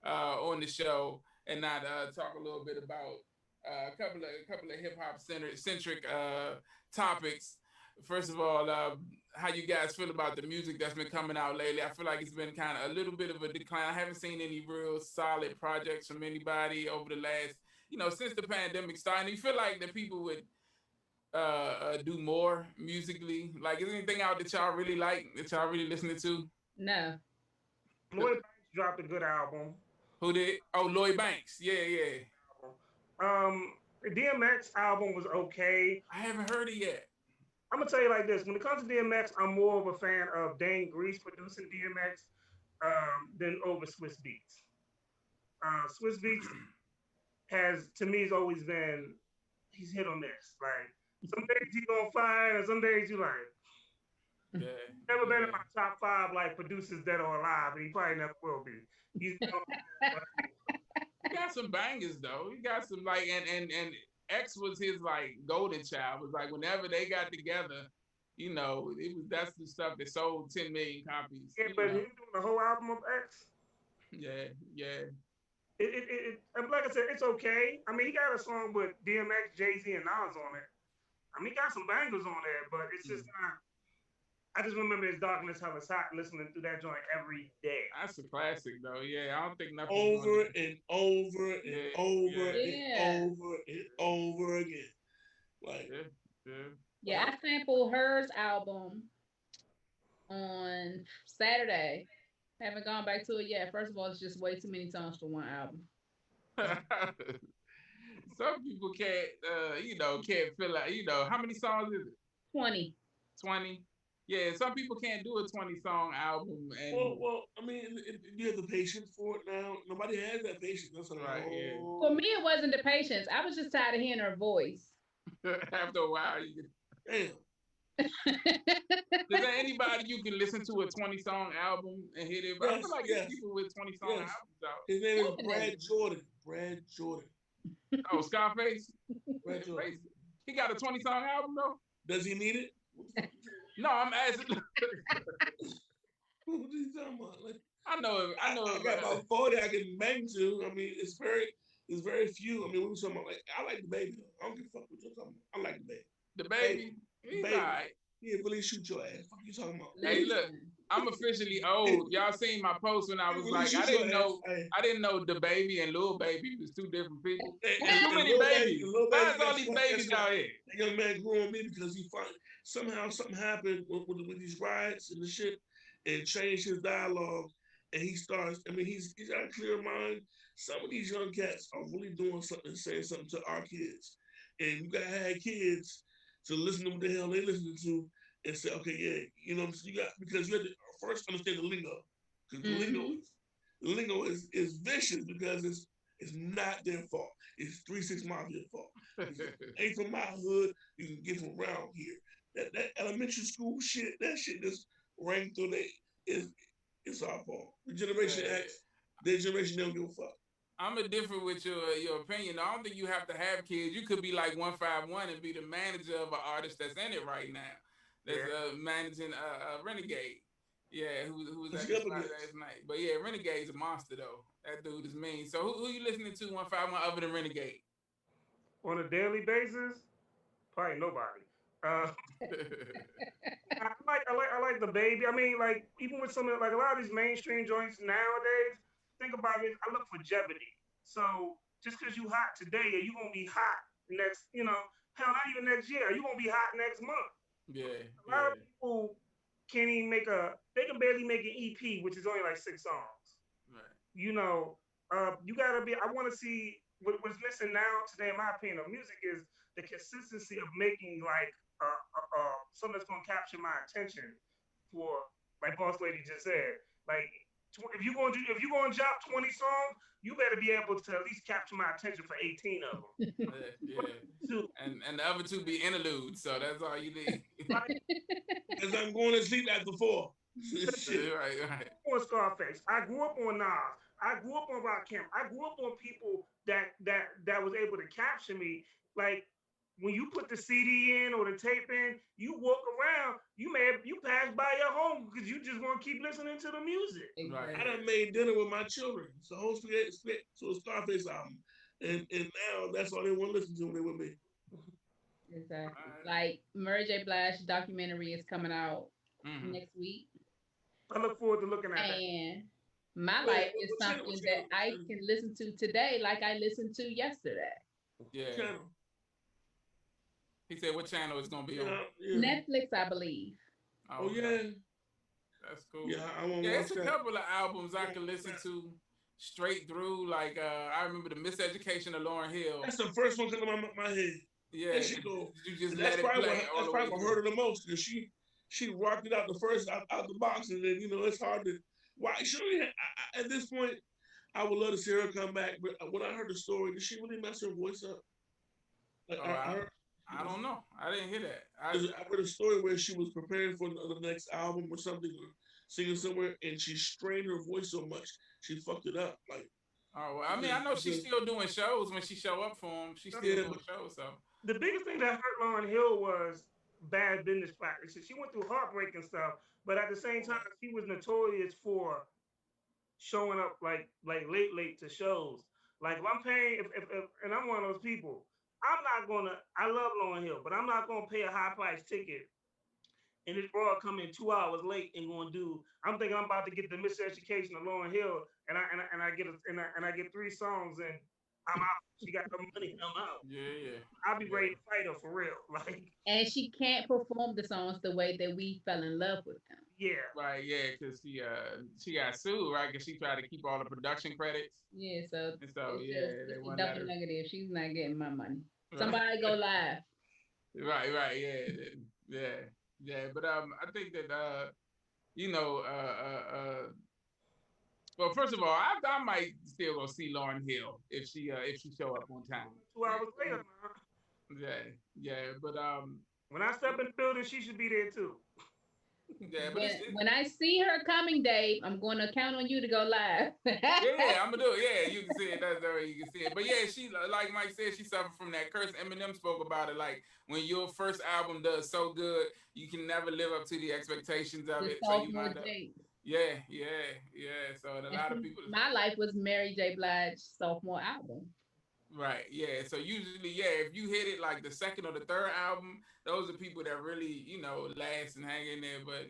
S1: on the show and not talk a little bit about a couple of hip hop centric topics. First of all, how you guys feel about the music that's been coming out lately? I feel like it's been kind of a little bit of a decline. I haven't seen any real solid projects from anybody over the last, since the pandemic started. You feel like that people would do more musically? Like, is there anything out that y'all really like, that y'all really listening to?
S3: No.
S4: Lloyd Banks dropped a good album.
S1: Who did? Oh, Lloyd Banks. Yeah.
S4: The DMX album was okay.
S1: I haven't heard it yet.
S4: I'm gonna tell you like this: when it comes to DMX, I'm more of a fan of Dane Grease producing DMX than over Swiss Beats. Swiss Beats has, to me, has always been he's hit or miss. Like some days he's on fire, and some days you like. Never been in my top 5 like producers that are alive, and he probably never will be. He's
S1: he got some bangers though. He got some like and X was his like golden child. It was like whenever they got together, you know, that's the stuff that sold 10 million copies.
S4: Yeah, but him doing the whole album of X.
S1: Yeah.
S4: It like I said, it's okay. I mean, he got a song with DMX, Jay-Z, and Nas on it. I mean, he got some bangers on there, but it's just not. I just remember his Darkness Hell is Hot, listening to that joint every day.
S1: That's a classic, though. Yeah, I don't think nothing.
S2: Over and over and over and over again. Like,
S3: yeah, I sampled Her's album on Saturday. Haven't gone back to it yet. First of all, it's just way too many songs for one album.
S1: Some people can't, can't fill out, how many songs is it?
S3: 20.
S1: 20? Yeah, some people can't do a 20-song album. And
S2: well, I mean, you have the patience for it now. Nobody has that patience. That's
S1: right. Yeah.
S3: For me, it wasn't the patience. I was just tired of hearing her voice.
S1: After a while, you
S2: damn.
S1: Is there anybody you can listen to a 20-song album and hit it? I feel like there's people with 20-song albums out.
S2: His name is Brad Jordan. Brad Jordan.
S1: Oh, Scarface?
S2: Brad Jordan.
S1: He got a 20-song album, though?
S2: Does he need it?
S1: No, I'm asking.
S2: What are you talking about? Like,
S1: I know.
S2: I got about 40 I can bang to. I mean, it's very few. I mean, we were talking about, like, I like the baby. I don't give a fuck what you're talking about. I like the baby.
S1: The baby? He's all right.
S2: Yeah, really shoot your ass. What you talking about?
S1: Hey, look, I'm officially old. Y'all seen my post when I was really like, I didn't know the baby and Lil Baby was two different people. Too many babies. Why is all these babies out here?
S2: That young man grew on me because he somehow something happened with these riots and the shit, and changed his dialogue. And he starts. I mean, he's got a clear mind. Some of these young cats are really doing something, saying something to our kids, and you gotta have kids to listen to what the hell they listening to and say, okay, yeah, because you have to first understand the lingo. Because the lingo is vicious because it's not their fault. It's 3-6 Mafia's fault. Ain't from my hood, you can get from around here. That elementary school shit, that shit just rang through it's our fault. The Generation X, their generation don't give a fuck.
S1: I'm a different with your opinion. I don't think you have to have kids. You could be like 151 and be the manager of an artist that's in it right now. That's managing Renegade. Yeah, who was at the spot last night. But yeah, Renegade's a monster though. That dude is mean. So who you listening to 151 other than Renegade?
S4: On a daily basis? Probably nobody. I like the baby. I mean, like even with some of like a lot of these mainstream joints nowadays. Think about it. I look for longevity. So just because you hot today, you gonna be hot next. Hell, not even next year. You gonna be hot next month.
S1: Yeah.
S4: A lot of people can't even they can barely make an EP, which is only like 6 songs.
S1: Right.
S4: You gotta be. I want to see what's missing now today, in my opinion, of music is the consistency of making like something that's gonna capture my attention for, like Boss Lady just said, like. If you're gonna drop 20 songs, you better be able to at least capture my attention for 18 of them.
S1: Yeah. And the other 2 be interludes, so that's all you need.
S2: Because I'm going to sleep after 4. Shit.
S1: Right.
S4: On Scarface, I grew up on Nas. I grew up on Roh'keame. I grew up on people that was able to capture me. Like when you put the CD in or the tape in, you walk around, you pass by your home because you just want to keep listening to the music.
S1: Right.
S2: I done made dinner with my children. So whole split to a Scarface album. And now that's all they want to listen to when they're with me.
S3: Exactly. Like Mary J. Blige documentary is coming out next week.
S4: I look forward to looking at that.
S3: And my life is something that I can listen to today like I listened to yesterday.
S1: Yeah. He said what channel it's going to be on?
S3: Netflix, I believe.
S2: Oh, yeah.
S1: That's cool.
S2: Yeah, I won't
S1: it's a couple of albums I can listen to straight through. Like I remember the Miseducation of Lauryn Hill.
S2: That's the first one coming to my head.
S1: Yeah,
S2: and she go,
S1: you just
S2: that's
S1: let it
S2: probably
S1: play.
S2: That's probably what hurt her the most because she rocked it out the first out the box, and then it's hard to. Why she really at this point? I would love to see her come back, but when I heard the story, did she really mess her voice up? Like,
S1: I don't know. I didn't hear that.
S2: I heard a story where she was preparing for the next album or something, or singing somewhere, and she strained her voice so much she fucked it up. Like,
S1: oh, well, I mean, I know she's still doing shows when she show up for them. She's still doing shows. So
S4: the biggest thing that hurt Lauryn Hill was bad business practices. She went through heartbreak and stuff, but at the same time, she was notorious for showing up like late to shows. Like if I'm paying, if and I'm one of those people, I'm not gonna. I love Lauryn Hill, but I'm not gonna pay a high price ticket. And this broad come in 2 hours late and gonna do. I'm thinking I'm about to get the Miseducation of Lauryn Hill, and I get 3 songs and I'm out. She got her money, I'm out.
S1: Yeah.
S4: I'll be ready to fight her for real. Like,
S3: and she can't perform the songs the way that we fell in love with them.
S4: Yeah.
S1: Right. Yeah, because she got sued, right? Because she tried to keep all the production credits.
S3: Yeah. So
S1: yeah, they
S3: it's
S1: want
S3: double negative. She's not getting my money. Right. Somebody go live.
S1: Right. Yeah. But I think that well, first of all, I might still go see Lauryn Hill if she show up on time.
S4: 2 hours later,
S1: Yeah. But
S4: when I step in the building, she should be there too.
S1: Yeah, but
S3: when I see her coming, Dave, I'm going to count on you to go live.
S1: Yeah, I'm gonna do it. Yeah, you can see it. That's the way you can see it. But yeah, she, like Mike said, she suffered from that curse. Eminem spoke about it. Like when your first album does so good, you can never live up to the expectations of it. So you wind up. Yeah. So a lot of people.
S3: My life was Mary J. Blige's sophomore album.
S1: Right. Yeah. So usually, if you hit it like the second or the third album, those are people that really, last and hang in there. But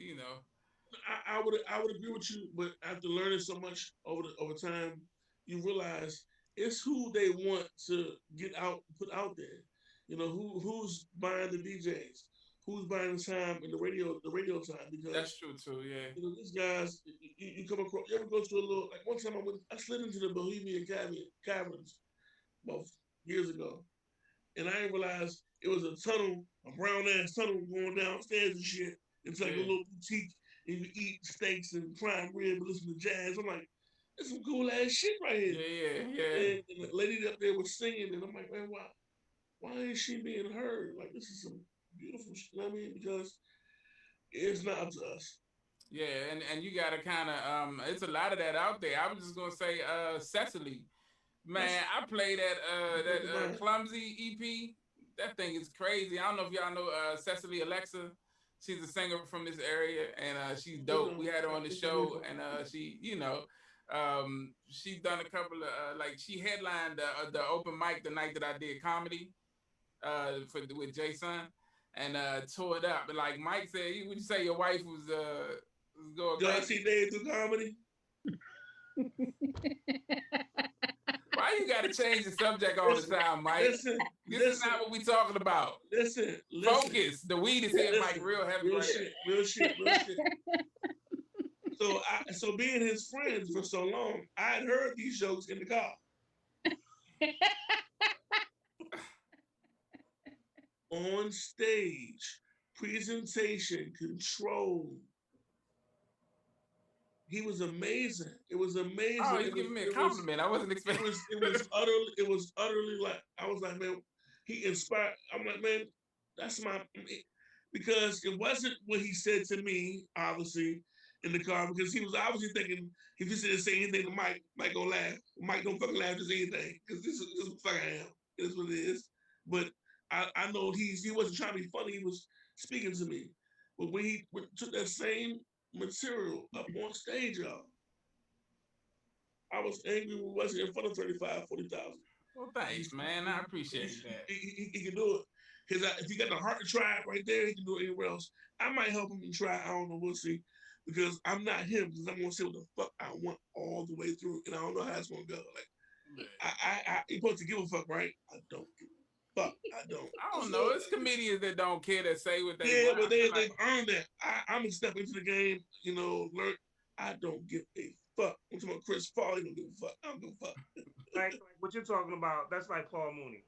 S2: I would agree with you. But after learning so much over time, you realize it's who they want to put out there. Who's buying the DJs, who's buying the time and the radio time. Because
S1: that's true too. Yeah.
S2: These guys, you come across. You ever go to a little, like one time I slid into the Bohemian Caverns about years ago, and I didn't realize it was a tunnel, a brown ass tunnel going downstairs and shit. It's like a little boutique, and you eat steaks and prime rib and listen to jazz. I'm like, there's some cool ass shit right here.
S1: Yeah.
S2: And the lady up there was singing, and I'm like, man, why ain't she being heard? Like, this is some beautiful shit. You know what I mean? Because it's not up to us.
S1: Yeah, and you gotta kind of it's a lot of that out there. I was just gonna say Cecily. Man, I played that Clumsy EP. That thing is crazy. I don't know if y'all know Cecily Alexa. She's a singer from this area, and she's dope. We had her on the show, and she, she's done a couple of she headlined the open mic the night that I did comedy with Jason, and tore it up. And like Mike said, would you say your wife was going crazy?
S2: Did I see Dave do comedy?
S1: Why you gotta change the subject all the time, Mike? This is not what we talking about.
S2: Listen.
S1: Focus. The weed is hitting Mike real heavy.
S2: Real shit. So being his friends for so long, I had heard these jokes in the car. On stage, presentation, control. He was amazing. It was amazing.
S1: Oh, he's giving me a compliment. I wasn't expecting.
S2: It was utterly like, I was like, man, he inspired. I'm like, man, that's because it wasn't what he said to me, obviously, in the car, because he was obviously thinking if he said to say anything to Mike gonna laugh. Mike don't fucking laugh to say anything, because this is what the fuck I am. It is what it is. But I know he wasn't trying to be funny. He was speaking to me. But when he took that same material up on stage, y'all, I was angry we wasn't in front of 35,000, 40,000.
S1: Well, thanks, man. I appreciate that.
S2: He can do it. Because if he got the heart to try it right there, he can do it anywhere else. I might help him and try. I don't know. We'll see. Because I'm not him. Because I'm going to say what the fuck I want all the way through. And I don't know how it's going to go. Like, you're supposed to give a fuck, right? I don't give a fuck. I don't
S1: know. It's comedians that don't care, that say what they
S2: want. Yeah, but they've earned that. I'm going to step into the game, learn. I don't give a fuck. I'm talking about Chris Paul. He don't give a fuck. I don't give a fuck.
S4: Like what you're talking about, that's like Paul Mooney.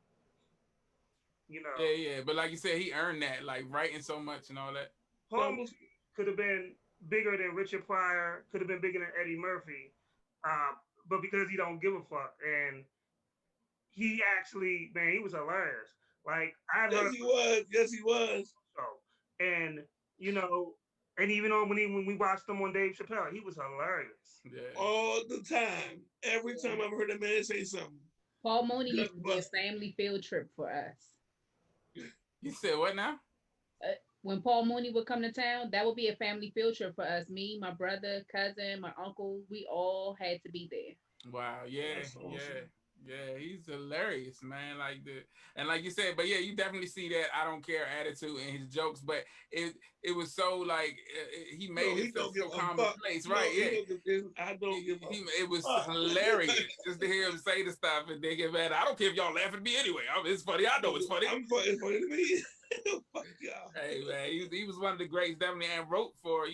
S4: You know.
S1: Yeah. But like you said, he earned that, like writing so much and all that.
S4: Paul Mooney could have been bigger than Richard Pryor, could have been bigger than Eddie Murphy, but because he don't give a fuck, and he actually, man, he was hilarious. Like I heard,
S2: yes he was.
S4: So, and you know, and even on when we watched him on Dave Chappelle, he was hilarious.
S1: Yeah.
S2: All the time, every time I've heard a man say something.
S3: Paul Mooney used to be a family field trip for us.
S1: You said what now?
S3: When Paul Mooney would come to town, that would be a family field trip for us. Me, my brother, cousin, my uncle, we all had to be there.
S1: Wow,
S2: Awesome.
S1: Yeah, he's hilarious, man. And like you said, but yeah, you definitely see that I don't care attitude in his jokes, but it was so like he made it so commonplace, right?
S2: I don't give a
S1: it was hilarious just to hear him say the stuff and they get mad. I don't care if y'all laugh at me anyway. It's funny. I know it's funny.
S2: It's funny to me. Fuck y'all.
S1: Hey man, he was one of the greats, definitely, and wrote for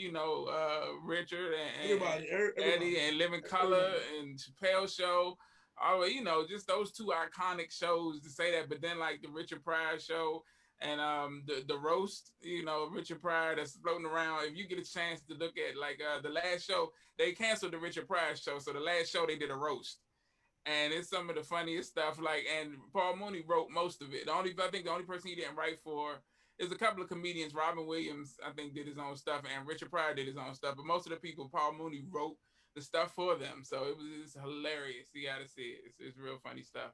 S1: Richard and Eddie and Living Color and Chappelle Show. Oh, just those two iconic shows to say that. But then like the Richard Pryor show and the roast, Richard Pryor that's floating around. If you get a chance to look at like the last show, they canceled the Richard Pryor show, so the last show they did a roast. And it's some of the funniest stuff. Like, and Paul Mooney wrote most of it. I think the only person he didn't write for is a couple of comedians. Robin Williams, I think, did his own stuff, and Richard Pryor did his own stuff. But most of the people, Paul Mooney wrote the stuff for them. So it's hilarious. You got to see it. It's real funny stuff.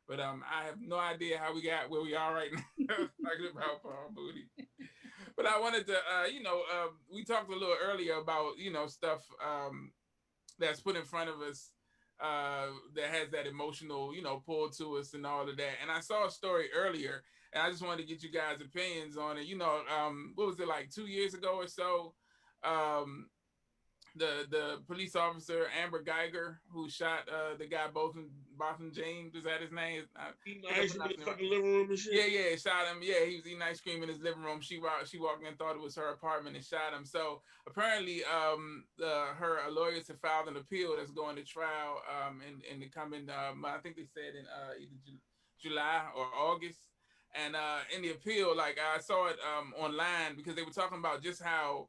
S1: But I have no idea how we got where we are right now talking about Paul Mooney. But I wanted to, we talked a little earlier about, stuff that's put in front of us. That has that emotional, pull to us and all of that. And I saw a story earlier, and I just wanted to get you guys' opinions on it. What was it, like 2 years ago or so? The police officer Amber Geiger, who shot the guy Botham James, is that his name?
S2: Eating ice cream in the fucking living room and shit.
S1: Yeah, shot him. Yeah, he was eating ice cream in his living room. She walked in, thought it was her apartment, and shot him. So apparently, her lawyers have filed an appeal that's going to trial in the coming. I think they said in either July or August. And in the appeal, like I saw it online because they were talking about just how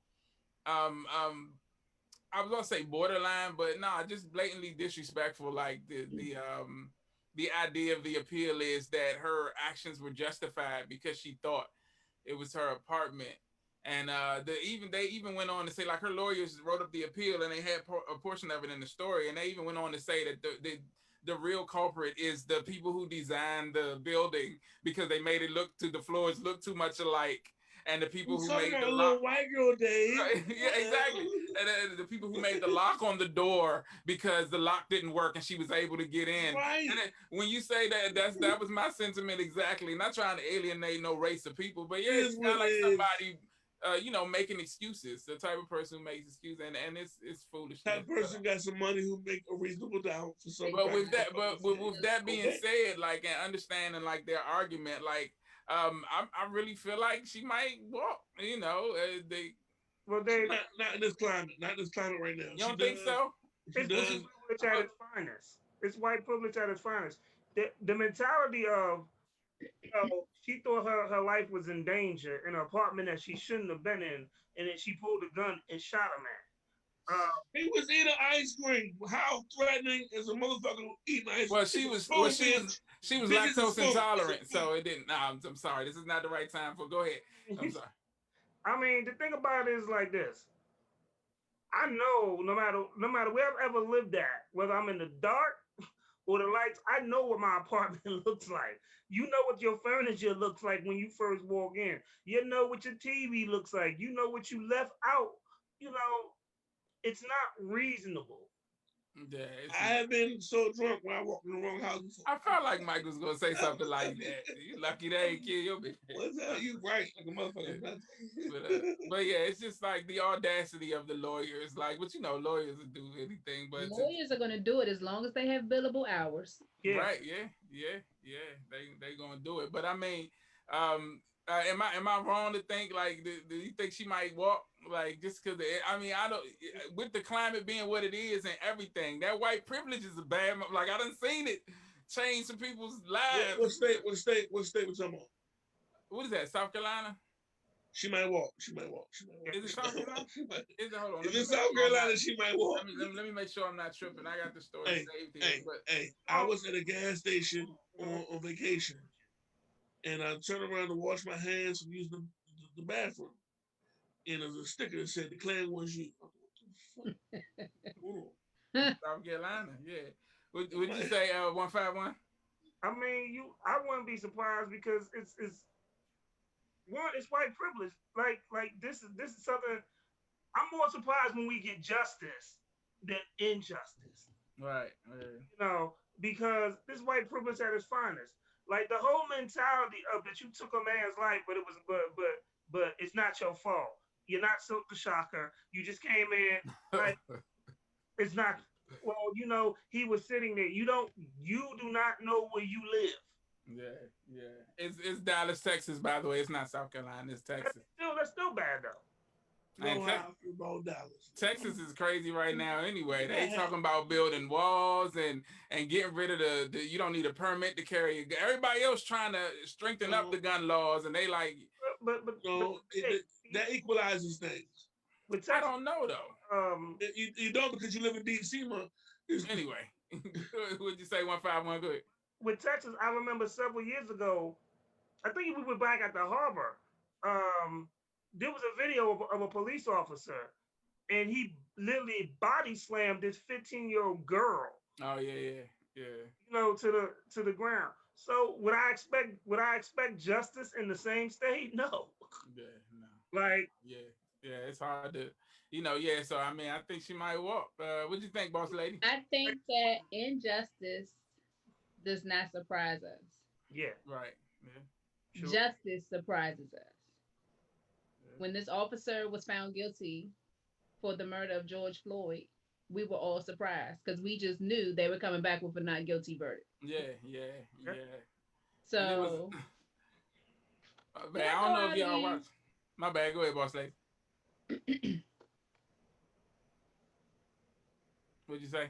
S1: I was gonna say borderline, but just blatantly disrespectful. Like the idea of the appeal is that her actions were justified because she thought it was her apartment, and they even went on to say, like, her lawyers wrote up the appeal and they had a portion of it in the story, and they even went on to say that the real culprit is the people who designed the building because they made the floors look too much alike. And the people who made the lock,
S2: white girl day.
S1: Yeah, exactly. And the people who made the lock on the door because the lock didn't work and she was able to get in.
S2: Right.
S1: And when you say that was my sentiment exactly. Not trying to alienate no race of people, but yeah, it's kind of like somebody, making excuses. The type of person who makes excuses, and it's foolish.
S2: That person got some money who make a reasonable doubt for some.
S1: But with that being said, like, and understanding like their argument, like. I really feel like she might walk.
S2: Not in this climate. Not in this climate right now.
S1: You don't think so?
S4: It's privilege at its finest. It's white privilege at its finest. The mentality of, she thought her life was in danger in an apartment that she shouldn't have been in, and then she pulled a gun and shot a man.
S2: He was eating ice cream. How threatening is a motherfucker eating ice cream?
S1: Well, she was lactose intolerant, so it didn't. No, I'm sorry. This is not the right time for. Go ahead. I'm sorry.
S4: I mean, the thing about it is like this. I know no matter where I've ever lived at, whether I'm in the dark or the lights, I know what my apartment looks like. You know what your furniture looks like when you first walk in. You know what your TV looks like. You know what you left out. It's not reasonable.
S1: Yeah,
S2: I have been so drunk when I walked in the wrong house before.
S1: I felt like Mike was gonna say something like that. You lucky they ain't kill your bitch.
S2: What's that? You right, like a motherfucker.
S1: But yeah, it's just like the audacity of the lawyers. Like, but lawyers will do anything. But
S3: lawyers are gonna do it as long as they have billable hours.
S1: Yeah. Right? Yeah. They gonna do it. But I mean, Am I wrong to think like do you think she might walk like just because I mean I don't with the climate being what it is and everything that white privilege is a bad like I done seen it change some people's lives.
S2: What state we talking about?
S1: What is that? South Carolina?
S2: She might walk. Is
S1: it South Carolina? Hold on.
S2: Is it South Carolina? She might walk.
S1: Let me make sure I'm not tripping. I got the story saved here.
S2: I was at a gas station on vacation, and I turned around to wash my hands and use the bathroom, and there's a sticker that said "Declaring was you."
S1: South Carolina, yeah. Would you say 151?
S4: I mean, I wouldn't be surprised because it's one, it's white privilege. Like this is something. I'm more surprised when we get justice than injustice.
S1: Right.
S4: You know, because this white privilege at its finest. Like the whole mentality of that you took a man's life, but it was but it's not your fault. You're not Silk the Shocker. You just came in. Like it's not. Well, you know, he was sitting there. You do not know where you live.
S1: Yeah. It's Dallas, Texas, by the way. It's not South Carolina, it's Texas.
S4: That's still bad though.
S2: About Dallas.
S1: Texas is crazy right now anyway. They talking about building walls and getting rid of the you don't need a permit to carry a gun. Everybody else trying to strengthen up the gun laws and they like
S2: that equalizes things.
S4: But Texas,
S1: I don't know though.
S2: You don't because you live in DC, man.
S1: Anyway, would you say 151? Good.
S4: With Texas, I remember several years ago. I think we were back at the harbor. There was a video of a police officer, and he literally body slammed this 15-year-old girl.
S1: Oh yeah.
S4: You know, to the ground. So would I expect justice in the same state? No.
S1: Yeah, no.
S4: Like
S1: yeah, it's hard to, so I mean, I think she might walk. What do you think, boss lady?
S3: I think that injustice does not surprise us.
S4: Yeah.
S1: Right. Yeah.
S3: Sure. Justice surprises us. Yeah. When this officer was found guilty for the murder of George Floyd, we were all surprised because we just knew they were coming back with a not guilty verdict.
S1: Yeah.
S3: So,
S1: man, I don't know if y'all watch. My bad. Go ahead, boss lady. What'd you say?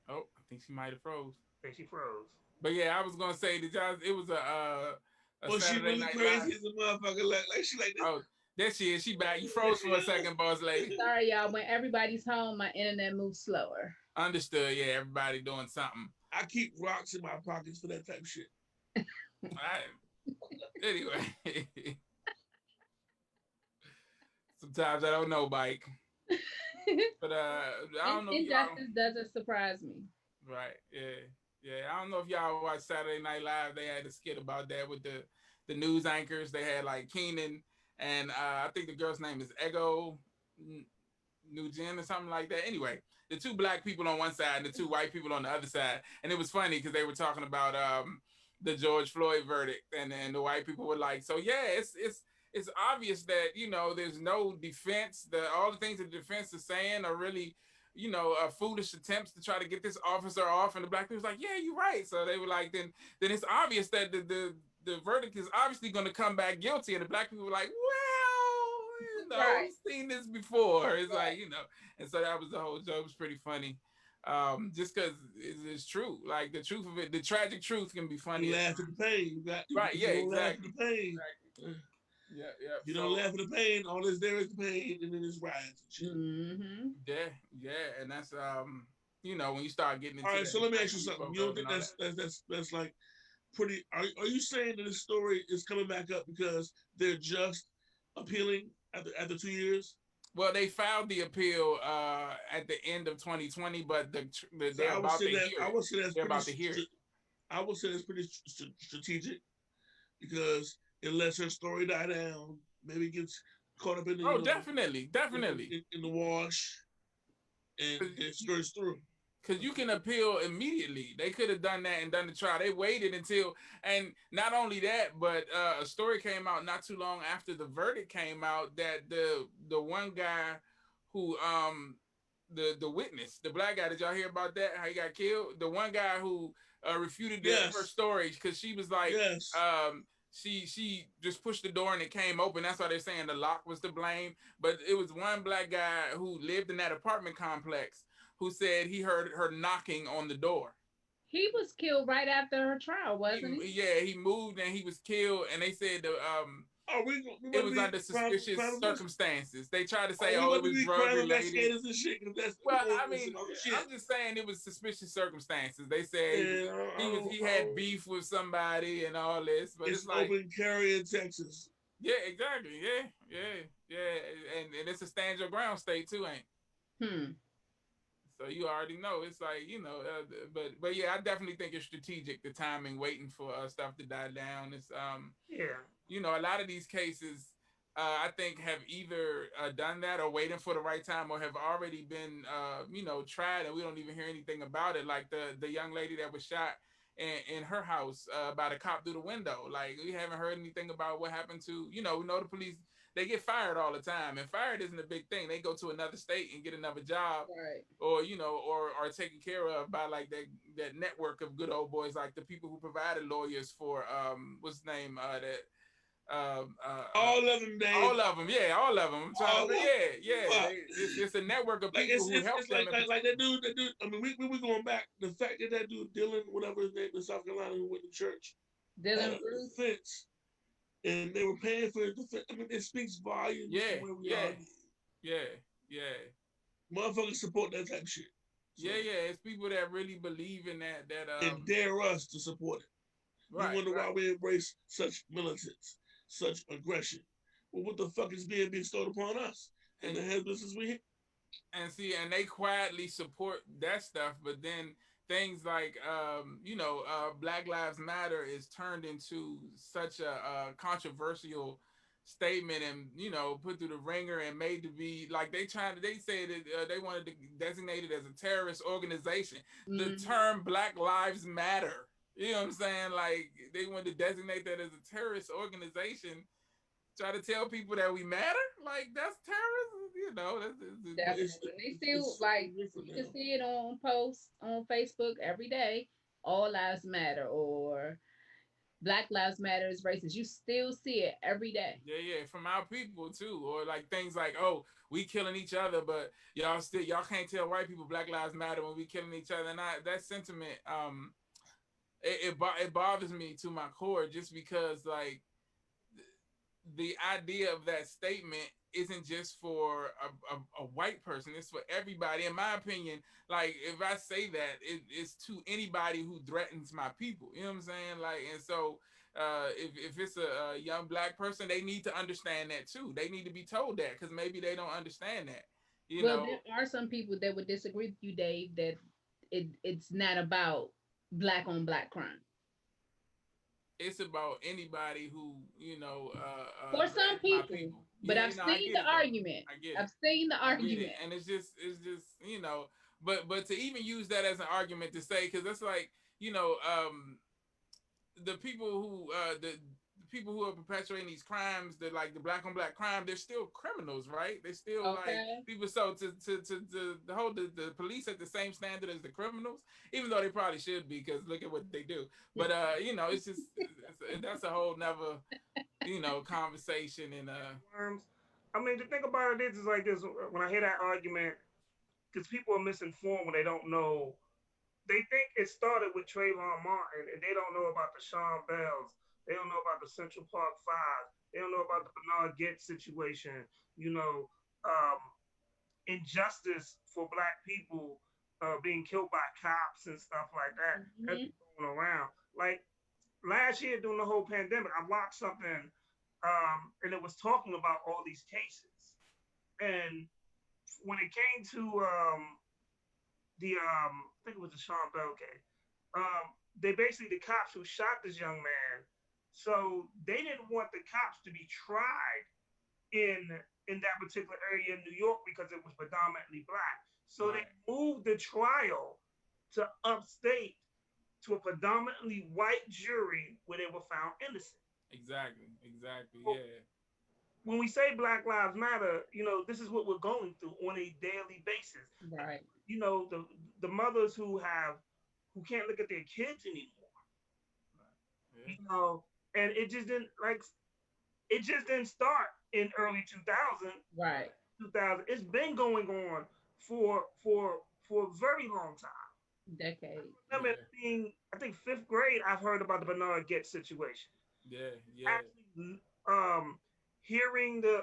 S1: Oh, I think she might have froze.
S4: I think she froze.
S1: But yeah, I was gonna say that y'all. It was a
S2: well,
S1: Saturday
S2: she really
S1: night
S2: crazy
S1: live.
S2: as a motherfucker. Like she like this.
S1: Oh, there she is. She back. You froze for a second, boss lady.
S3: Sorry, y'all. When everybody's home, my internet moves slower.
S1: Understood. Yeah, everybody doing something.
S2: I keep rocks in my pockets for that type of shit.
S1: Anyway. Sometimes I don't know, Mike. But I don't know.
S3: Injustice doesn't surprise me.
S1: Right. Yeah. I don't know if y'all watched Saturday Night Live. They had a skit about that with the news anchors. They had like Keenan and I think the girl's name is Ego Nugent or something like that. Anyway, the two black people on one side and the two white people on the other side. And it was funny because they were talking about the George Floyd verdict, and the white people were like, so yeah, it's obvious that there's no defense. All the things the defense is saying are really foolish attempts to try to get this officer off, and the black people was like, yeah, you're right. So they were like, then it's obvious that the verdict is obviously going to come back guilty, and the black people were like, well, right. We've seen this before. It's right. Like, and so that was the whole joke. It was pretty funny. Just because it's true, like the truth of it, the tragic truth can be funny.
S2: You laugh at the pain,
S1: right? Yeah, exactly.
S2: Laugh at the pain.
S1: Exactly. Yeah.
S2: You don't laugh at the pain. All that's there is the pain, and then it's rise.
S3: Mm-hmm.
S1: Yeah, and that's when you start getting into.
S2: All right, so let me ask you something. You don't think that's like pretty? Are you saying that this story is coming back up because they're just appealing after 2 years?
S1: Well, they filed the appeal at the end of 2020, but they're about to hear it.
S2: I would say that's
S1: they're about to hear it.
S2: I would say that's pretty strategic because it lets her story die down. Maybe it gets caught up in the
S1: definitely
S2: in the wash, and it skirts through.
S1: Because you can appeal immediately. They could have done that and done the trial. They waited until, and not only that, but a story came out not too long after the verdict came out that the one guy who the witness, the black guy, did y'all hear about that? How he got killed? The one guy who refuted her story because she was like, she just pushed the door and it came open. That's why they're saying the lock was to blame. But it was one black guy who lived in that apartment complex who said he heard her knocking on the door.
S3: He was killed right after her trial, wasn't he?
S1: Yeah, he moved and he was killed, and they said it was under suspicious circumstances. They tried to say, oh, it was drug related.
S2: And shit,
S1: well, I mean, I'm just saying it was suspicious circumstances. They said he had beef with somebody and all this, but it's like
S2: open carry in Texas.
S1: Yeah, exactly. Yeah. And it's a stand your ground state too, ain't? So you already know. It's like, you know, but yeah, I definitely think it's strategic, the timing, waiting for stuff to die down. It's you know, a lot of these cases I think have either done that or waiting for the right time, or have already been you know, tried, and we don't even hear anything about it. Like the young lady that was shot in her house by the cop through the window. Like, we haven't heard anything about what happened to, you know, we know the police, they get fired all the time, and fired isn't a big thing. They go to another state and get another job,
S3: right?
S1: Or, you know, or are taken care of by like that network of good old boys, like the people who provided lawyers for what's his name,
S2: all of them, Dave.
S1: All of them, yeah, all of them. It's a network of people who help them.
S2: Like that dude. I mean, we going back. The fact that dude Dylan, whatever his name, in South Carolina, who went to church,
S3: Dylan
S2: defense, and they were paying for his defense. I mean, it speaks volumes.
S1: Yeah,
S2: to where we are.
S1: Yeah.
S2: Motherfuckers support that type of shit.
S1: So, yeah. It's people that really believe in that
S2: and dare us to support it.
S1: Right.
S2: We wonder why we embrace such militance, such aggression. Well, what the fuck is being bestowed upon us? And the head business we hit.
S1: And see, and they quietly support that stuff, but then things like you know, Black Lives Matter is turned into such a controversial statement, and, you know, put through the ringer and made to be like they say that they wanted to designate it as a terrorist organization. The term Black Lives Matter, you know what I'm saying? Like, they wanted to designate that as a terrorist organization. Try to tell people that we matter, like that's terrorism, you know.
S3: They still, like, you can see it on posts on Facebook every day. All lives matter, or Black Lives Matter is racist. You still see it every day.
S1: Yeah, from our people too, or like things like, oh, we killing each other, but y'all can't tell white people Black Lives Matter when we killing each other. And that sentiment, it bothers me to my core, just because like the idea of that statement isn't just for a white person, it's for everybody. In my opinion, like, if I say that, it's to anybody who threatens my people, you know what I'm saying? Like, and so if it's a young Black person, they need to understand that too. They need to be told that, because maybe they don't understand that, you know.
S3: There are some people that would disagree with you, Dave, that it's not about Black on Black crime.
S1: It's about anybody who, you know,
S3: for some people. But I've seen the argument. I've seen the argument,
S1: and it's just, you know, but to even use that as an argument to say, because it's like, you know, the people who are perpetuating these crimes, that like the Black on Black crime, they're still criminals, right? They're still like people. So to hold the police at the same standard as the criminals, even though they probably should be, because look at what they do. But you know, it's just that's a whole nother, you know, conversation. And
S4: I mean, the thing about it is like this: when I hear that argument, because people are misinformed when they don't know. They think it started with Trayvon Martin, and they don't know about the Sean Bells. They don't know about the Central Park Five. They don't know about the Bernard Getz situation. You know, injustice for Black people being killed by cops and stuff like that. That's going around. Like last year during the whole pandemic, I watched something, and it was talking about all these cases. And when it came to I think it was the Sean Bell case. They basically, the cops who shot this young man, so they didn't want the cops to be tried in that particular area in New York because it was predominantly Black. So they moved the trial to upstate to a predominantly white jury where they were found innocent.
S1: Exactly,
S4: So,
S1: yeah.
S4: When we say Black Lives Matter, you know, this is what we're going through on a daily basis.
S3: Right.
S4: You know, the mothers who can't look at their kids anymore.
S1: Right. Yeah.
S4: You know, and it just didn't start in early 2000.
S3: Right.
S4: 2000. It's been going on for a very long time.
S3: Decade.
S4: I remember being, I think, fifth grade. I've heard about the Bernard Getz situation.
S1: Yeah.
S4: Actually, hearing the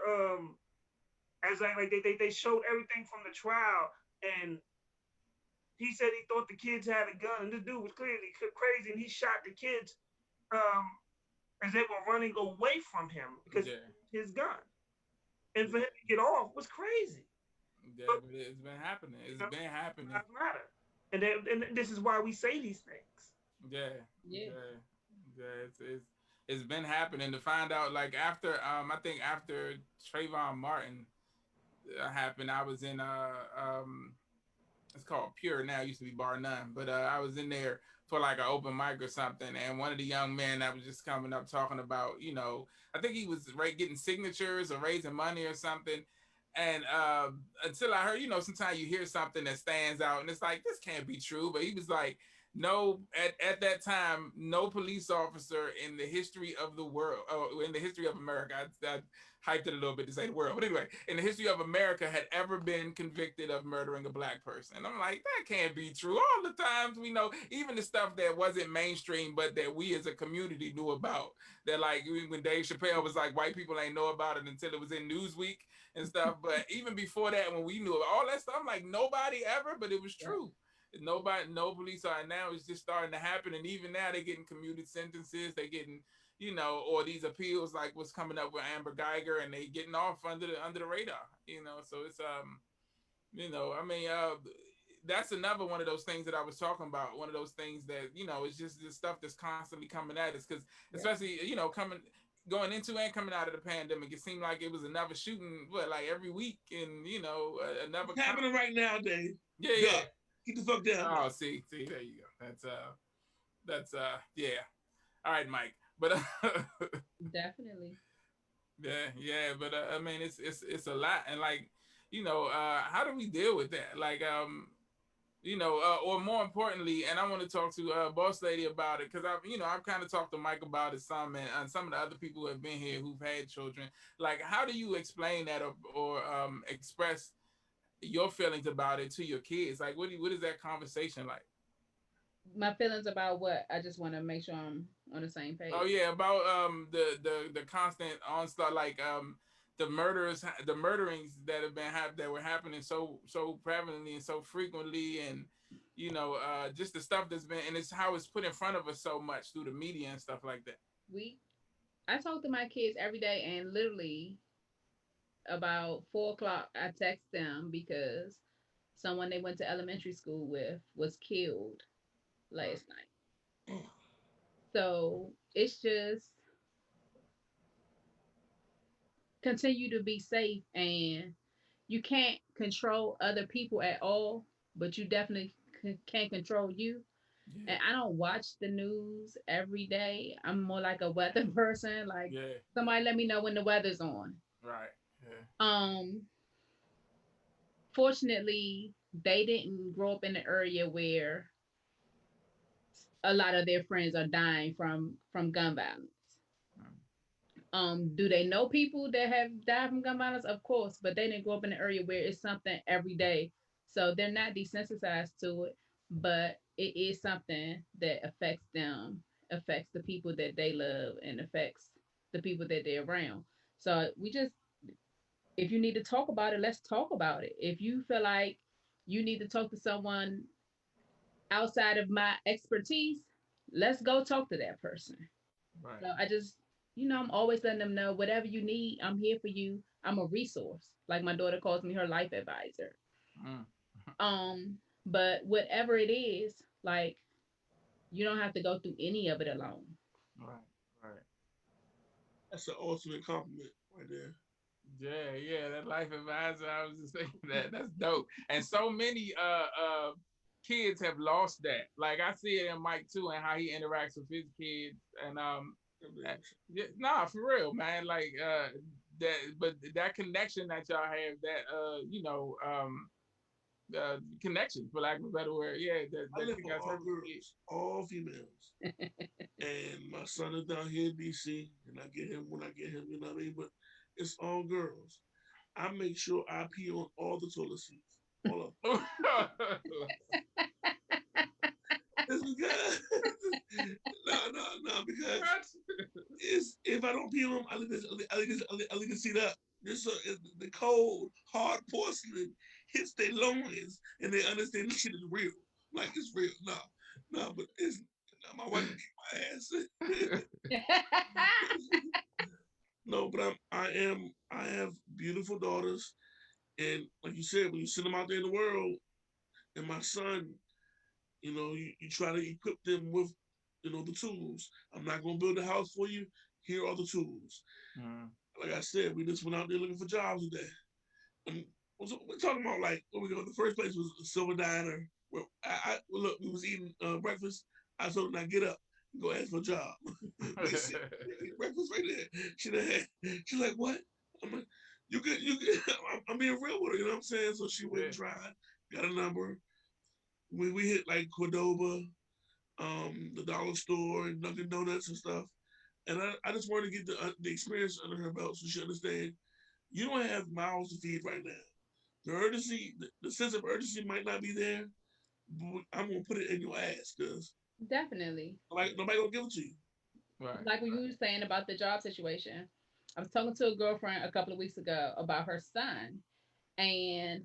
S4: as like they showed everything from the trial, and he said he thought the kids had a gun, and this dude was clearly crazy, and he shot the kids um, as they were running away from him because his gun, and for him to get off was crazy.
S1: Yeah, but it's been happening. It's been happening.
S4: Matter. And this is why we say these things.
S1: Yeah. It's been happening. To find out, like after I think after Trayvon Martin happened, I was in it's called Pure now. It used to be Bar None, but I was in there for like an open mic or something, and one of the young men that was just coming up talking about, I think he was getting signatures or raising money or something. And until I heard, sometimes you hear something that stands out and it's like, this can't be true. But he was like, no, at that time, no police officer in the history of the world, in the history of America, I hyped it a little bit to say the world, but anyway, in the history of America had ever been convicted of murdering a black person. And I'm like, that can't be true. All the times we know, even the stuff that wasn't mainstream, but that we as a community knew about, that like when Dave Chappelle was like, white people ain't know about it until it was in Newsweek and stuff. But even before that, when we knew all that stuff, I'm like, nobody ever, but it was true. Nobody, no police are. Now it's just starting to happen, and even now they're getting commuted sentences. They're getting, or these appeals like what's coming up with Amber Geiger, and they getting off under the radar. So it's I mean, that's another one of those things that I was talking about. One of those things that it's just this stuff that's constantly coming at us, because especially going into and coming out of the pandemic, it seemed like it was another shooting, like every week, and another.
S2: It's happening right now, Dave.
S1: Yeah.
S2: Keep the fuck down.
S1: Oh, see, there you go. That's yeah. All right, Mike. But
S3: Definitely.
S1: Yeah. But I mean, it's a lot, and like, how do we deal with that? Like, or more importantly, and I want to talk to Boss Lady about it, because I've kind of talked to Mike about it some, and some of the other people who have been here who've had children. Like, how do you explain that or express your feelings about it to your kids? Like, what is that conversation like?
S3: My feelings about what? I just want to make sure I'm on the same page.
S1: Oh yeah, about the constant onslaught, like the murderings that were happening so prevalently and so frequently, and just the stuff that's been, and it's how it's put in front of us so much through the media and stuff like that.
S3: I talk to my kids every day, and literally about 4:00 I text them because someone they went to elementary school with was killed last night. So it's just continue to be safe, and you can't control other people at all, but you definitely can't control you. And I don't watch the news every day. I'm more like a weather person. Like, somebody let me know when the weather's on.
S1: Right.
S3: Fortunately, they didn't grow up in an area where a lot of their friends are dying from gun violence. Do they know people that have died from gun violence? Of course, but they didn't grow up in an area where it's something every day. So they're not desensitized to it, but it is something that affects them, affects the people that they love, and affects the people that they're around. So if you need to talk about it, let's talk about it. If you feel like you need to talk to someone outside of my expertise, let's go talk to that person. Right. So I just, I'm always letting them know, whatever you need, I'm here for you. I'm a resource. Like my daughter calls me her life advisor. But whatever it is, like, you don't have to go through any of it alone.
S1: Right.
S2: That's an ultimate compliment right there.
S1: Yeah, that life advisor, I was just saying that's dope. And so many kids have lost that. Like, I see it in Mike too, and how he interacts with his kids. And for real, man. Like but that connection that y'all have, that connection, for lack of a better word. Yeah,
S2: I live with all girls, all females. And my son is down here in DC, and I get him when I get him, you know what I mean? But it's all girls. I make sure I pee on all the toilet seats. All of them. It's because no, because it's if I don't pee on them, I leave the seat up. This the cold, hard porcelain hits their loins, and they understand this shit is real. Like it's real. No, but it's my wife beat my ass. No, but I have beautiful daughters, and like you said, when you send them out there in the world, and my son, you try to equip them with, the tools. I'm not gonna build a house for you. Here are the tools. Like I said, we just went out there looking for jobs today. And we're talking about like where we go. The first place was a Silver Diner. Where look, we was eating breakfast. I told her, now get up and go ask for a job. Breakfast right there. She's like, what? I'm like, you good. I'm being real with her, you know what I'm saying? So she went and tried, got a number. We hit like Cordoba, the dollar store, and Dunkin' Donuts and stuff. And I just wanted to get the experience under her belt so she understand you don't have mouths to feed right now. The urgency, the sense of urgency might not be there, but I'm gonna put it in your ass, cause
S3: definitely,
S2: like nobody gonna give it to you.
S3: Right. Like what you were saying about the job situation. I was talking to a girlfriend a couple of weeks ago about her son, and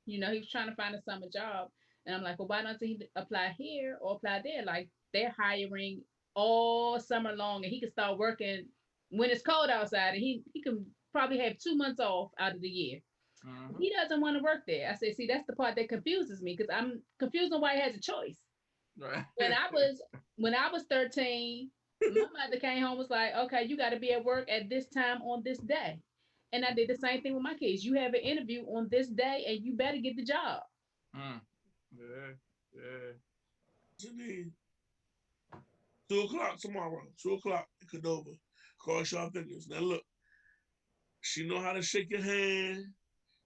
S3: he was trying to find a summer job, and I'm like, well, why don't he apply here or apply there? Like they're hiring all summer long, and he can start working when it's cold outside, and he can probably have 2 months off out of the year. He doesn't want to work there. I said, see, that's the part that confuses me because I'm confused on why he has a choice. Right. When I was 13, my mother came home and was like, okay, you got to be at work at this time on this day. And I did the same thing with my kids. You have an interview on this day and you better get the job.
S2: Yeah. 2 o'clock tomorrow, 2 o'clock in Cordova. Cross your fingers. Now look, she know how to shake your hand.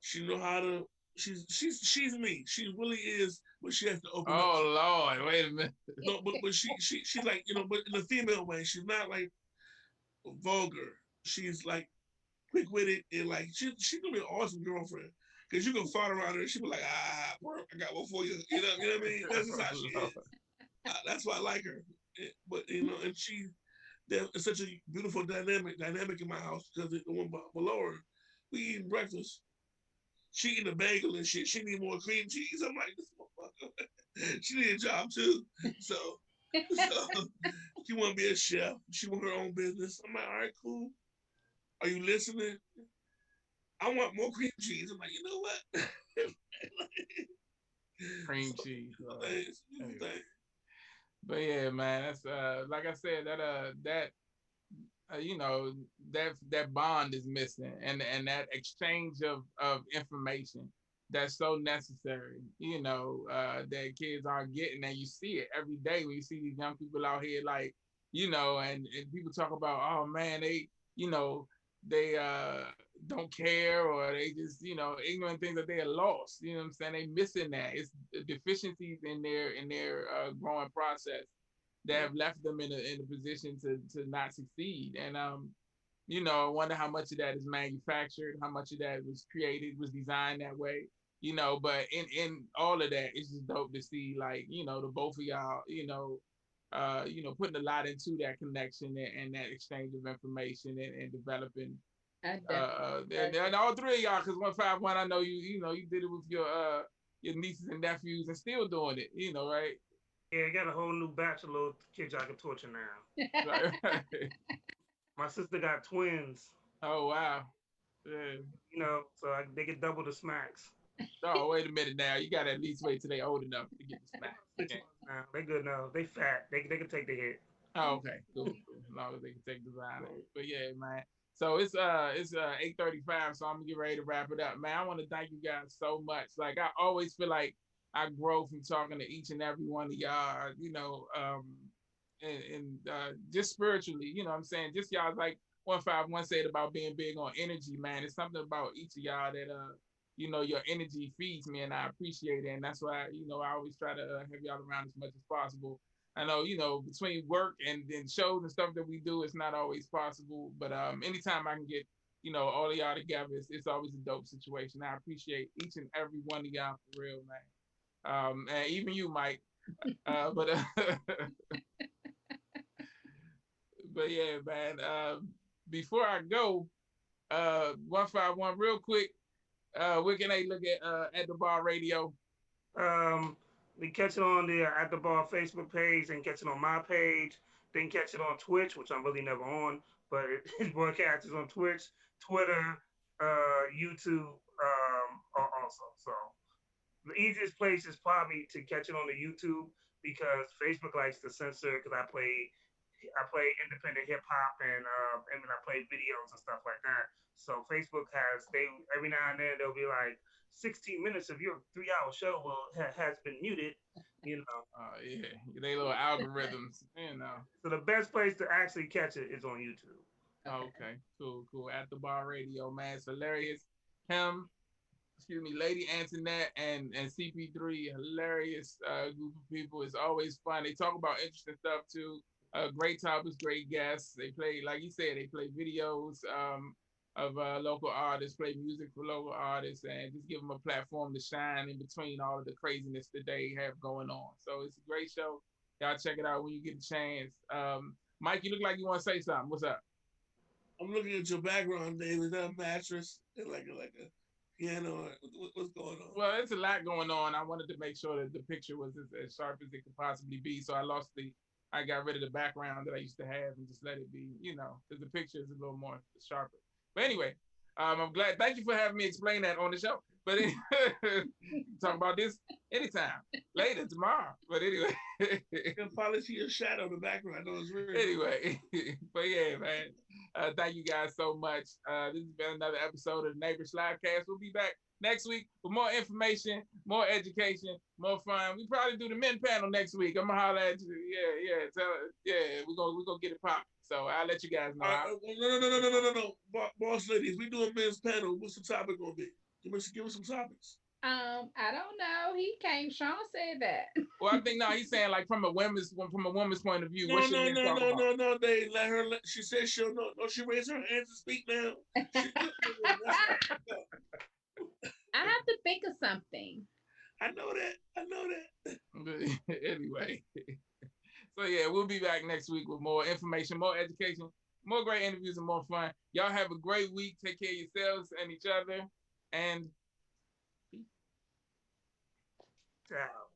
S2: She know how to. She's me. She really is, but she has to open up.
S1: Oh Lord, wait a minute.
S2: No, but she's like, but in a female way. She's not like vulgar. She's like quick-witted and like she's gonna be an awesome girlfriend. Cause you can fart around her and she be like, bro, I got one for you. You know what I mean? That's just how she is. That's why I like her. But and there's such a beautiful dynamic in my house because the one below her, we eating breakfast. She eating a bagel and shit. She need more cream cheese. I'm like, this motherfucker. She need a job too. So she want to be a chef. She want her own business. I'm like, all right, cool. Are you listening? I want more cream cheese. I'm like, you know what?
S1: Cream cheese.
S2: Thing.
S1: But yeah, man, that's like I said, that bond is missing, and that exchange of information that's so necessary, that kids aren't getting, and you see it every day when you see these young people out here, like, and people talk about, oh man, they don't care, or they just, ignorant things that they are lost. You know what I'm saying? They missing that. It's deficiencies in their growing process that have left them in a position to not succeed. And I wonder how much of that is manufactured, how much of that was created, was designed that way. But in all of that, it's just dope to see, like, the both of y'all, putting a lot into that connection and that exchange of information and developing. And all three of y'all, because 151, I know you did it with your nieces and nephews and still doing it, right?
S4: Yeah, I got a whole new batch of little kids I can torture now.
S1: Right.
S4: My sister got twins.
S1: Oh wow. Yeah.
S4: So they get double the smacks.
S1: Oh, wait a minute now. You got to at least wait till they old enough to get the smacks.
S4: 6 months now. They good now. They fat. They can take the hit.
S1: Oh, okay. Cool. As long as they can take the line. But yeah, man. So it's 8:35, so I'm gonna get ready to wrap it up. Man, I want to thank you guys so much. Like, I always feel like I grow from talking to each and every one of y'all, and just spiritually, you know what I'm saying? Just y'all, like 151 said about being big on energy, man. It's something about each of y'all that your energy feeds me, and I appreciate it. And that's why, I always try to have y'all around as much as possible. I know, between work and then shows and stuff that we do, it's not always possible. But anytime I can get, all of y'all together, it's always a dope situation. I appreciate each and every one of y'all for real, man. And even you, Mike. But but yeah, man. Before I go, 151 real quick. Where can they look at the bar radio?
S4: We catch it on the At the Bar Facebook page, and catch it on my page. Then catch it on Twitch, which I'm really never on, but it broadcasts on Twitch, Twitter, YouTube, also. So the easiest place is probably to catch it on the YouTube, because Facebook likes to censor, because I play independent hip hop, and I play videos and stuff like that. So Facebook every now and then they'll be like, 16 minutes of your 3-hour show has been muted,
S1: Yeah, they little algorithms,
S4: So the best place to actually catch it is on YouTube.
S1: Okay, cool. At the Bar Radio, man. It's hilarious. Ladey Antoinette and CP3, hilarious group of people. It's always fun. They talk about interesting stuff too. Great topics, great guests. They play, like you said, they play videos of local artists, play music for local artists, and just give them a platform to shine in between all of the craziness that they have going on. So it's a great show. Y'all check it out when you get a chance. Mike, you look like you want to say something. What's up?
S2: I'm looking at your background, Dave. Is that a mattress? Like a piano? What's going on?
S1: Well, it's a lot going on. I wanted to make sure that the picture was as sharp as it could possibly be. So I got rid of the background that I used to have and just let it be, because the picture is a little more sharper. But anyway, I'm glad. Thank you for having me explain that on the show. But talk about this anytime, later, tomorrow. But anyway.
S2: You can probably see your shadow in the background. I know it's weird.
S1: Anyway, but yeah, man. Thank you guys so much. This has been another episode of the Neighborish Livecast. We'll be back next week with more information, more education, more fun. We probably do the men panel next week. I'm gonna holler at you. We're gonna get it popping. So I'll let you guys know.
S2: No. Boss ladies, we do a men's panel. What's the topic gonna be? Give us some topics.
S3: I don't know. He came. Sean said that.
S1: Well, I think he's saying like from a woman's point of view.
S2: No. They let her. She said she'll no. She raised her hands to speak now.
S3: I have to think of something.
S2: I know that.
S1: Anyway, so yeah, we'll be back next week with more information, more education, more great interviews, and more fun. Y'all have a great week. Take care of yourselves and each other. And
S4: ciao.